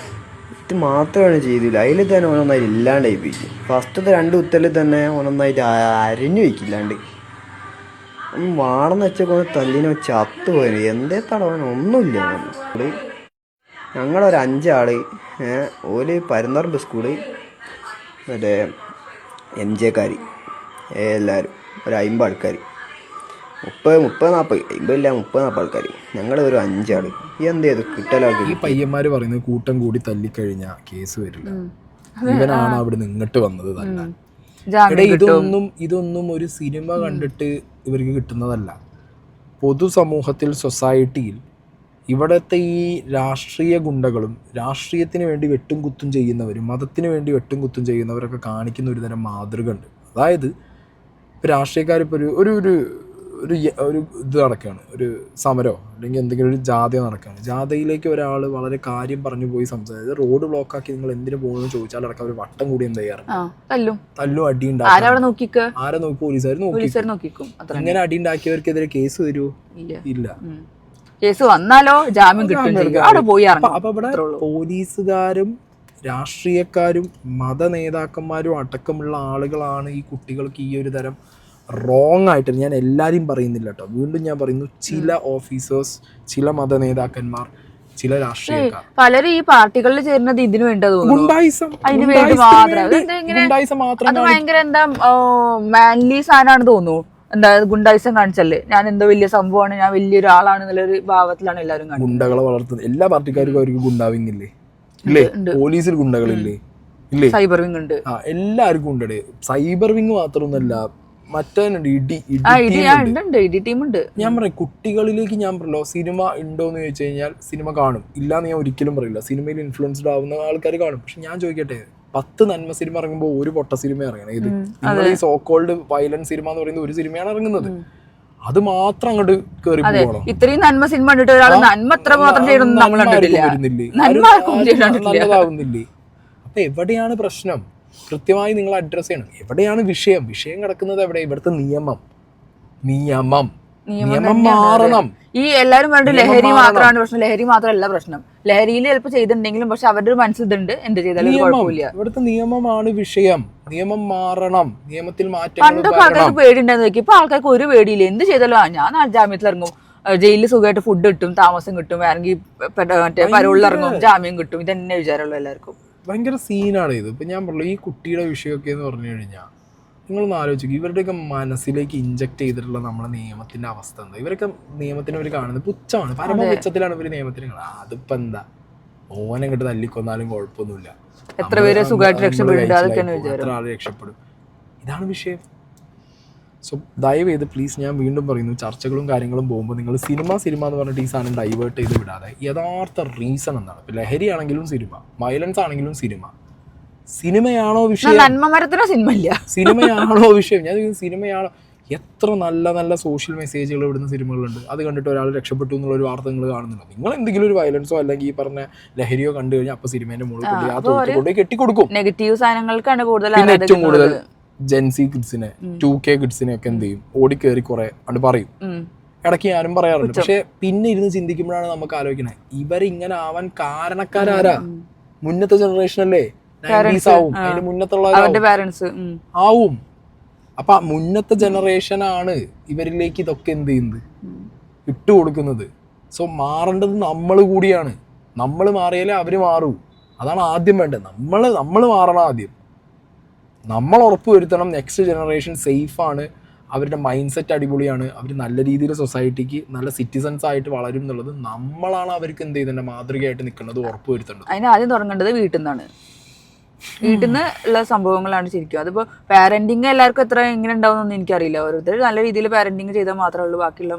ഇത് മാത്രമാണ് ചെയ്തില്ല, അതിൽ തന്നെ ഓനൊന്നായിട്ട് ഇല്ലാണ്ടായി പോയി. ഫസ്റ്റത്തെ 2 കുത്തലിൽ തന്നെ ഓനൊന്നായിട്ട് അരിഞ്ഞു വയ്ക്കില്ലാണ്ട് വാണെന്ന് വെച്ചൊക്കെ തല്ലിനെ ചത്തു പോയത്. എന്തേ തടവാൻ ഒന്നുമില്ല. ഞങ്ങളൊരു 5 ആള്, ഓല് പരുന്നറമ്പ് സ്കൂള്, മറ്റേ MJ എല്ലാവരും ഒരു 50 ആൾക്കാർ, 30-40 ആൾക്കാർ, ഞങ്ങൾ ഒരു 5 ആള്. എന്ത് ചെയ്തു കിട്ടലാക്കി. ഈ പയ്യന്മാര് പറയുന്നത് കൂട്ടം കൂടി തല്ലിക്കഴിഞ്ഞാൽ കേസ് വരില്ല, ഇവനാണ് അവിടെ നിന്നിട്ട് വന്നത് തല്ലാൻ. ഇതൊന്നും ഒരു സിനിമ കണ്ടിട്ട് ഇവർക്ക് കിട്ടുന്നതല്ല. പൊതുസമൂഹത്തിൽ, സൊസൈറ്റിയിൽ ഇവിടുത്തെ ഈ രാഷ്ട്രീയ ഗുണ്ടകളും രാഷ്ട്രീയത്തിന് വേണ്ടി വെട്ടും കുത്തും ചെയ്യുന്നവരും മതത്തിന് വേണ്ടി വെട്ടും കുത്തും ചെയ്യുന്നവരൊക്കെ കാണിക്കുന്ന ഒരു തരം മാതൃക ഉണ്ട്. അതായത് ഇപ്പോൾ രാഷ്ട്രീയക്കാരിപ്പോൾ ഒരു ഇത് നടക്കുകയാണ്, ഒരു സമരമോ അല്ലെങ്കിൽ എന്തെങ്കിലും ഒരു ജാഥ നടക്കുകയാണ്. ജാഥയിലേക്ക് ഒരാൾ വളരെ കാര്യം പറഞ്ഞു പോയി സംസാരിച്ചത് റോഡ് ബ്ലോക്കാക്കി നിങ്ങൾ എന്തിനു പോകുമെന്ന് ചോദിച്ചാലടക്കം അവർ വട്ടം കൂടി എന്ത് ചെയ്യാറ്, തല്ലും അടി ഉണ്ടാക്കും. ആരെ നോക്കി? പോലീസുകാർ നോക്കിക്കും. ഇങ്ങനെ അടി ഉണ്ടാക്കിയവർക്കെതിരെ കേസ് വരുമോ? ഇല്ല. കേസ് വന്നാലോ ജാമ്യം കിട്ടും. അപ്പൊ ഇവിടെ പോലീസുകാരും രാഷ്ട്രീയക്കാരും മത നേതാക്കന്മാരും അടക്കമുള്ള ആളുകളാണ് ഈ കുട്ടികൾക്ക് ഈ ഒരു തരം റോങ് ആയിട്ട്, ഞാൻ എല്ലാവരെയും പറയുന്നില്ല കേട്ടോ, വീണ്ടും ഞാൻ പറയുന്നു, ചില ഓഫീസേഴ്സ്, ചില മത നേതാക്കന്മാർ, ചില രാഷ്ട്രീയക്കാർ പലരും ഈ പാർട്ടികളിൽ ചേരുന്നത് ഇതിനു വേണ്ടി അതിന് വേണ്ടി മാത്രം. അത് ഭയങ്കര എന്താ മാൻലി സാധനമാണ് തോന്നുന്നു. എന്താ ഗുണ്ടായിസം കാണിച്ചല്ലേ, ഞാൻ എന്തോ വലിയ സംഭവമാണ്, ഞാൻ വലിയൊരാളാണ് എന്നുള്ളൊരു ഭാവത്തിലാണ് എല്ലാവരും കാണുന്നത്. ഗുണ്ടകളെ വളർത്തുന്നത് എല്ലാ പാർട്ടിക്കാർക്കും അവർക്ക് ഗുണ്ടാവിങ് ഇല്ലേ? പോലീസിൽ ഗുണ്ടകളില്ലേ? ഇല്ലേ? സൈബർ വിങ് ഉണ്ട്, എല്ലാവർക്കും ഉണ്ട്. സൈബർ വിങ് മാത്രമൊന്നുമല്ല, മറ്റേനുണ്ട് ഇടി ടീം ഉണ്ട്. ഞാൻ പറയും കുട്ടികളിലേക്ക്, ഞാൻ പറയല്ലോ സിനിമ ഉണ്ടോന്ന് ചോദിച്ചു കഴിഞ്ഞാൽ സിനിമ കാണും, ഇല്ലാന്ന് ഞാൻ ഒരിക്കലും പറയില്ല. സിനിമയിൽ ഇൻഫ്ലുവൻസ്ഡ് ആവുന്ന ആൾക്കാർ കാണും. പക്ഷെ ഞാൻ ചോദിക്കട്ടെ, 10 നന്മ സിനിമ ഇറങ്ങുമ്പോൾ ഒരു പൊട്ട സിനിമ ഇറങ്ങണം. ഇത് നിങ്ങൾ ഈ സോ കോൾഡ് വയലന്റ് സിനിമ എന്ന് പറയുന്ന ഒരു സിനിമയാണ് ഇറങ്ങുന്നത്, അത് മാത്രം അങ്ങോട്ട് കയറി പോകണം. ഇത്രയും നന്മ സിനിമ കണ്ടിട്ട് ഒരാൾ നന്മ എത്ര മാത്രം നല്ലതാവുന്നില്ലേ? അപ്പൊ എവിടെയാണ് പ്രശ്നം? കൃത്യമായി നിങ്ങൾ അഡ്രസ് ചെയ്യണം. എവിടെയാണ് വിഷയം കിടക്കുന്നത്? എവിടെ? ഇവിടുത്തെ നിയമം മാറണം. ഈ എല്ലാവരും പറഞ്ഞിട്ട് ലഹരി മാത്രമാണ് പ്രശ്നം, ലഹരി മാത്രമല്ല പ്രശ്നം. ലഹരിയിൽ ചിലപ്പോൾ ചെയ്തിട്ടുണ്ടെങ്കിലും പക്ഷെ അവരുടെ ഒരു മനസ്സിൽ ഇതുണ്ട്, എന്ത് ചെയ്താലും കുഴപ്പമില്ല. ഇവിടുത്തെ നിയമമാണ് വിഷയം. നിയമം മാറണം, നിയമത്തിൽ മാറ്റം. പണ്ടൊക്കെ ആൾക്കാർക്ക് പേടിയുണ്ടെന്ന് നോക്കി, ഇപ്പൊ ആൾക്കാർക്ക് ഒരു പേടിയില്ല. എന്ത് ചെയ്താലും ഞാൻ ജാമ്യത്തിൽ ഇറങ്ങും, ജയിലിൽ സുഖമായിട്ട് ഫുഡ് കിട്ടും, താമസം കിട്ടും, വേണമെങ്കിൽ മറ്റേ പരോളിൽ ഇറങ്ങും, ജാമ്യം കിട്ടും. ഇതന്നെ വിചാരമുള്ളൂ എല്ലാവർക്കും. ഭയങ്കര സീനാണ് ഇത്. ഇപ്പം ഞാൻ പറഞ്ഞു, ഈ കുട്ടിയുടെ വിഷയമൊക്കെ എന്ന് പറഞ്ഞു കഴിഞ്ഞാൽ നിങ്ങളൊന്ന് ആലോചിക്കും, ഇവരുടെയൊക്കെ മനസ്സിലേക്ക് ഇഞ്ചക്ട് ചെയ്തിട്ടുള്ള നമ്മുടെ നിയമത്തിന്റെ അവസ്ഥ എന്താ? ഇവരൊക്കെ നിയമത്തിന് അവർ കാണുന്നത് പുച്ഛമാണ്, പരമപുച്ഛത്തിലാണ് ഇവർ നിയമത്തിന് കാണുന്നത്. അതിപ്പോ എന്താ, ഓനെ കിട്ട് തല്ലിക്കൊന്നാലും കുഴപ്പമൊന്നുമില്ല, എത്ര പേര് സുഖമായിട്ട് രക്ഷപ്പെടും, എത്ര ആള് രക്ഷപ്പെടും. ഇതാണ് വിഷയം. സോ ദയവേത് പ്ലീസ്, ഞാൻ വീണ്ടും പറയുന്നു, ചർച്ചകളും കാര്യങ്ങളും പോകുമ്പോൾ നിങ്ങൾ സിനിമ എന്ന് പറഞ്ഞിട്ട് ഈ സാധനം ഡൈവേർട്ട് ചെയ്ത് വിടാതെ യഥാർത്ഥ റീസൺ എന്താണ്. ഇപ്പം ലഹരി ആണെങ്കിലും സിനിമ, വയലൻസ് ആണെങ്കിലും സിനിമയാണോ വിഷയം? സിനിമയാണോ വിഷയം? ഞാൻ സിനിമയാണോ? എത്ര നല്ല നല്ല സോഷ്യൽ മെസ്സേജുകൾ ഇവിടുന്ന് സിനിമകളുണ്ട്. അത് കണ്ടിട്ട് ഒരാൾ രക്ഷപ്പെട്ടു എന്നുള്ളൊരു വാർത്ത നിങ്ങൾ കാണുന്നുണ്ടോ? നിങ്ങൾ എന്തെങ്കിലും ഒരു വയലൻസോ അല്ലെങ്കിൽ ഈ പറഞ്ഞ ലഹരിയോ കണ്ടു കഴിഞ്ഞാൽ അപ്പോൾ സിനിമേന്റെ മുകളിൽ കൊണ്ട് കെട്ടിക്കൊടുക്കും. നെഗറ്റീവ് സാധനങ്ങൾക്കാണ് കൂടുതൽ. ഏറ്റവും കൂടുതൽ ജെൻസി കിഡ്സിനെ 2K കിഡ്സിനെ ഒക്കെ എന്ത് ചെയ്യും, ഓടിക്കേറി കുറെ അത് പറയും. ഇടയ്ക്ക് ഞാനും പറയാറുണ്ട്. പക്ഷെ പിന്നെ ഇരുന്ന് ചിന്തിക്കുമ്പോഴാണ് നമുക്ക് ആലോചിക്കണേ, ഇവരിങ്ങനെ ആവാൻ കാരണക്കാരാരാ? മുന്നത്തെ ജനറേഷൻ അല്ലേ, 90s ആവും, അതിന് മുന്നത്തുള്ള ആവും. അപ്പൊ മുന്നത്തെ ജനറേഷനാണ് ഇവരിലേക്ക് ഇതൊക്കെ എന്ത് ചെയ്യുന്നത്, ഇട്ടുകൊടുക്കുന്നത്. സോ മാറേണ്ടത് നമ്മൾ കൂടിയാണ്. നമ്മൾ മാറിയാലേ അവര് മാറൂ. അതാണ് ആദ്യം വേണ്ടത്. നമ്മൾ മാറണം ആദ്യം. നമ്മൾ ഉറപ്പുവരുത്തണം നെക്സ്റ്റ് ജനറേഷൻ സേഫാണ്, അവരുടെ മൈൻഡ് സെറ്റ് അടിപൊളിയാണ്, അവർ നല്ല രീതിയിൽ സൊസൈറ്റിക്ക് നല്ല സിറ്റിസൺസ് ആയിട്ട് വളരും എന്നുള്ളത് നമ്മളാണ് അവർക്ക് എന്ത് ചെയ്യുന്നത് മാതൃകയായിട്ട് നിൽക്കുന്നത് ഉറപ്പുവരുത്തേണ്ടത്. അതിന് ആദ്യം തുടങ്ങേണ്ടത് വീട്ടിൽ നിന്നാണ്. വീട്ടിൽ നിന്ന് ഉള്ള സംഭവങ്ങളാണ് ശരിക്കും. അതിപ്പോൾ പാരന്റിങ് എല്ലാവർക്കും എത്ര എങ്ങനെ ഉണ്ടാവുമെന്നൊന്നും എനിക്കറിയില്ല. ഓരോരുത്തർ നല്ല രീതിയിൽ പാരന്റിങ് ചെയ്താൽ മാത്രമേ ഉള്ളൂ ബാക്കിയുള്ള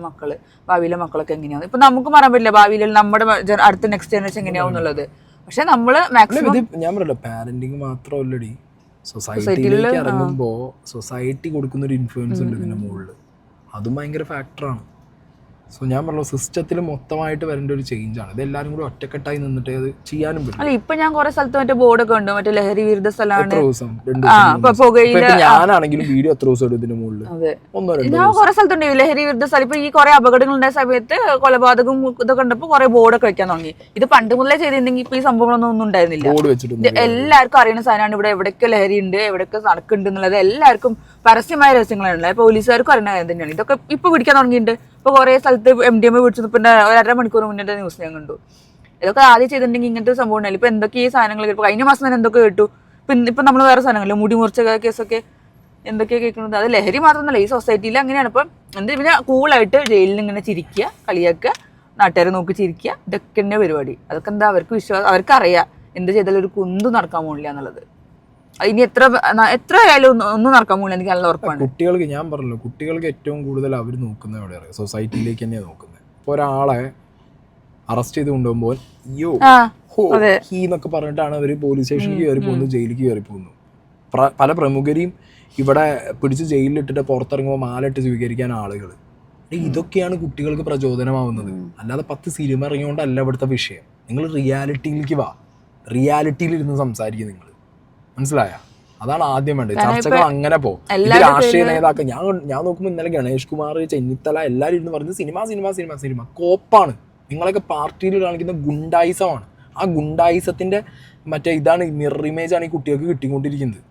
ഭാവിയിലെ മക്കളൊക്കെ എങ്ങനെയാവും. ഇപ്പം നമുക്ക് പറയാൻ പറ്റില്ല ഭാവിയിൽ നമ്മുടെ അടുത്ത നെക്സ്റ്റ് ജനറേഷൻ എങ്ങനെയാവും എന്നുള്ളത്. പക്ഷെ നമ്മൾ മാക്സിമം ഞാൻ പറയല്ലോ, പാരന്റിങ് മാത്രമല്ലടി, സൊസൈറ്റിയിലേക്ക് ഇറങ്ങുമ്പോൾ സൊസൈറ്റി കൊടുക്കുന്ന ഒരു ഇൻഫ്ലുവൻസ് ഉണ്ട് ഇതിന്റെ മുകളിൽ. അതും ഭയങ്കര ഫാക്ടറാണ്. സോ ഞാൻ പറഞ്ഞു സിസ്റ്റത്തിൽ മൊത്തമായിട്ട് വരേണ്ട ഒരു ചേഞ്ചാണ്. ഇത് എല്ലാവരും കൂടി ഒറ്റക്കെട്ടായി നിന്നിട്ട് അത് ചെയ്യാനും പറ്റും. അല്ല ഇപ്പൊ ഞാൻ കുറെ സ്ഥലത്ത് മറ്റേ ബോർഡൊക്കെ ഉണ്ട്, മറ്റേ ലഹരി വിരുദ്ധ സ്ഥലമാണ്. ഞാനാണെങ്കിലും വീഡിയോ എത്ര ദിവസം ഇതിന് മുകളിൽ ഞാൻ കുറെ സ്ഥലത്തുണ്ട് ലഹരി വിരുദ്ധ സ്ഥലം. ഇപ്പൊ ഈ കുറെ അപകടങ്ങൾ ഉണ്ടായ സമയത്ത് കൊലപാതകം ഇതൊക്കെ കണ്ടപ്പോ കുറെ ബോർഡൊക്കെ വെക്കാൻ തുടങ്ങി. ഇത് പണ്ട് മുതലേ ചെയ്തിട്ടുണ്ടെങ്കിൽ ഇപ്പൊ ഈ സംഭവങ്ങളൊന്നും ഒന്നും ഉണ്ടായിരുന്നില്ല. എല്ലാവർക്കും അറിയുന്ന സാധനമാണ് ഇവിടെ എവിടെയൊക്കെ ലഹരി ഉണ്ട്, എവിടെയൊക്കെ നടക്കുന്നുണ്ട് എന്നുള്ളത് എല്ലാവർക്കും പരസ്യമായ രഹസ്യങ്ങളുണ്ട്. പോലീസുകാർക്കും അറിയുന്ന കാര്യം തന്നെയാണ്. ഇതൊക്കെ ഇപ്പൊ പിടിക്കാൻ തുടങ്ങിയിട്ടുണ്ട്. ഇപ്പൊ കുറെ സ്ഥലത്ത് MDMA പിടിച്ചത് പിന്നെ 1.5 മണിക്കൂർ മുന്നേ ന്യൂസ് ഞാൻ കണ്ടു. ഇതൊക്കെ ആദ്യം ചെയ്തിട്ടുണ്ടെങ്കിൽ ഇങ്ങനത്തെ സംഭവം ഉണ്ടായില്ല. ഇപ്പൊ എന്തൊക്കെ ഈ സാധനങ്ങൾ ഇപ്പൊ കഴിഞ്ഞ മാസം തന്നെ എന്തൊക്കെ കേട്ടു. ഇപ്പൊ നമ്മൾ വേറെ സാധനങ്ങളില്ല, മുടി മുറിച്ച കേസൊക്കെ എന്തൊക്കെയാ കേൾക്കുന്നത്. അത് ലഹരി മാത്രമല്ല, ഈ സൊസൈറ്റിയിൽ അങ്ങനെയാണ്. ഇപ്പം എന്ത് പിന്നെ കൂളായിട്ട് ജയിലിൽ ഇങ്ങനെ ചിരിക്കുക, കളിയാക്കുക, നാട്ടുകാരെ നോക്കി ചിരിക്കുക, ഇതൊക്കെ തന്നെ പരിപാടി. അതൊക്കെ എന്താ അവർക്ക് വിശ്വാസം, അവർക്കറിയാം എന്ത് ചെയ്താലും ഒരു കുന്തും നടക്കാൻ പോകില്ല എന്നുള്ളത്. ഇനി എത്ര ആയാലും ഒന്നും നടക്കാൻ പോകില്ല, എനിക്ക് നല്ല ഉറപ്പാണ്. കുട്ടികൾക്ക് ഞാൻ പറഞ്ഞല്ലോ, കുട്ടികൾക്ക് ഏറ്റവും കൂടുതൽ അവർ നോക്കുന്നത് എവിടെയാണ്, സൊസൈറ്റിയിലേക്ക് തന്നെയാണ് നോക്കുന്നത്. ഇപ്പോൾ ഒരാളെ അറസ്റ്റ് ചെയ്ത് കൊണ്ടുപോകുമ്പോൾ അയ്യോ എന്നൊക്കെ പറഞ്ഞിട്ടാണ് അവർ പോലീസ് സ്റ്റേഷനിലേക്ക് കയറി പോകുന്നു, ജയിലിലേക്ക് കയറി പോകുന്നു. പല പ്രമുഖരെയും ഇവിടെ പിടിച്ച് ജയിലിലിട്ടിട്ട് പുറത്തിറങ്ങുമ്പോൾ മാലിട്ട് സ്വീകരിക്കാൻ ആളുകൾ. ഇതൊക്കെയാണ് കുട്ടികൾക്ക് പ്രചോദനമാവുന്നത്. അല്ലാതെ 10 സിനിമ ഇറങ്ങിയോണ്ടല്ല ഇവിടുത്തെ വിഷയം. നിങ്ങൾ റിയാലിറ്റിയിലേക്ക് വാ, റിയാലിറ്റിയിലിരുന്ന് സംസാരിക്കുക നിങ്ങൾ, മനസ്സിലായ? അതാണ് ആദ്യം വേണ്ടത്. ചർച്ചകൾ അങ്ങനെ പോകും. ഇത് രാഷ്ട്രീയ നേതാക്കൾ ഞാൻ നോക്കുമ്പോൾ ഇന്നലെ ഗണേഷ് കുമാർ, ചെന്നിത്തല എല്ലാവരും ഇരുന്ന് പറഞ്ഞ് സിനിമ കോപ്പാണ്. നിങ്ങളൊക്കെ പാർട്ടിയിൽ കാണിക്കുന്ന ഗുണ്ടായിസമാണ്. ആ ഗുണ്ടായിസത്തിന്റെ മറ്റേ ഇതാണ്, മിറർ ഇമേജ് ആണ് ഈ കുട്ടികൾക്ക് കിട്ടിക്കൊണ്ടിരിക്കുന്നത്.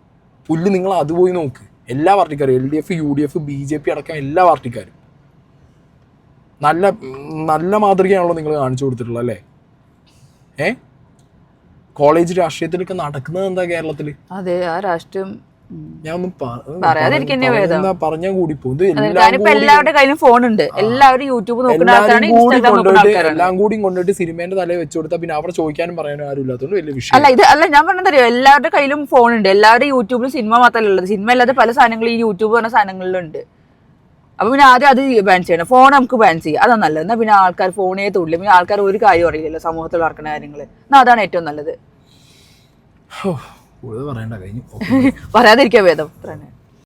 പുല്ല് നിങ്ങൾ അത് പോയി നോക്ക്. എല്ലാ പാർട്ടിക്കാരും LDF, UDF, BJP അടക്കം എല്ലാ പാർട്ടിക്കാരും നല്ല മാതൃകയാണല്ലോ നിങ്ങൾ കാണിച്ചു കൊടുത്തിട്ടുള്ളത് അല്ലേ? കോളേജ് രാഷ്ട്രീയത്തിലൊക്കെ നടക്കുന്നത് എന്താ കേരളത്തില്? അതെ, ആ രാഷ്ട്രീയം ഞാനൊന്നും പറഞ്ഞാൽ കൂടി പോകും. എല്ലാവരുടെ കയ്യിലും ഫോൺ ഉണ്ട്, എല്ലാവരും യൂട്യൂബ് നോക്കുന്ന എല്ലാം കൂടി കൊണ്ടുപോയിട്ട് സിനിമേന്റെ തലയിൽ വെച്ചു കൊടുത്താൽ പിന്നെ അവിടെ ചോദിക്കാനും പറയാനും ആരും ഇല്ലാത്തതുകൊണ്ട് വലിയ വിഷയം അല്ല. ഞാൻ പറഞ്ഞതറിയോ, എല്ലാവരുടെ കയ്യിലും ഫോൺ ഉണ്ട്. എല്ലാവരും യൂട്യൂബിൽ സിനിമ മാത്രമല്ല ഉള്ളത്, സിനിമ അല്ലാതെ പല സാധനങ്ങളും ഈ യൂട്യൂബ് പറഞ്ഞ സാധനങ്ങളിലുണ്ട്. അപ്പൊ പിന്നെ ആദ്യം അത് ബാൻ ചെയ്യണം. ഫോൺ നമുക്ക് ബാൻ ചെയ്യാം, അതാണ് നല്ലത്. എന്നാൽ പിന്നെ ആൾക്കാർ ഫോണേ തൊഴില്ല, പിന്നെ ആൾക്കാർ ഒരു കാര്യം അറിയില്ലല്ലോ സമൂഹത്തിൽ നടക്കുന്ന കാര്യങ്ങൾ. എന്നാൽ അതാണ് ഏറ്റവും നല്ലത്. പറയണ്ട, കഴിഞ്ഞു. പറയാതിരിക്കാൻ ഭേദം.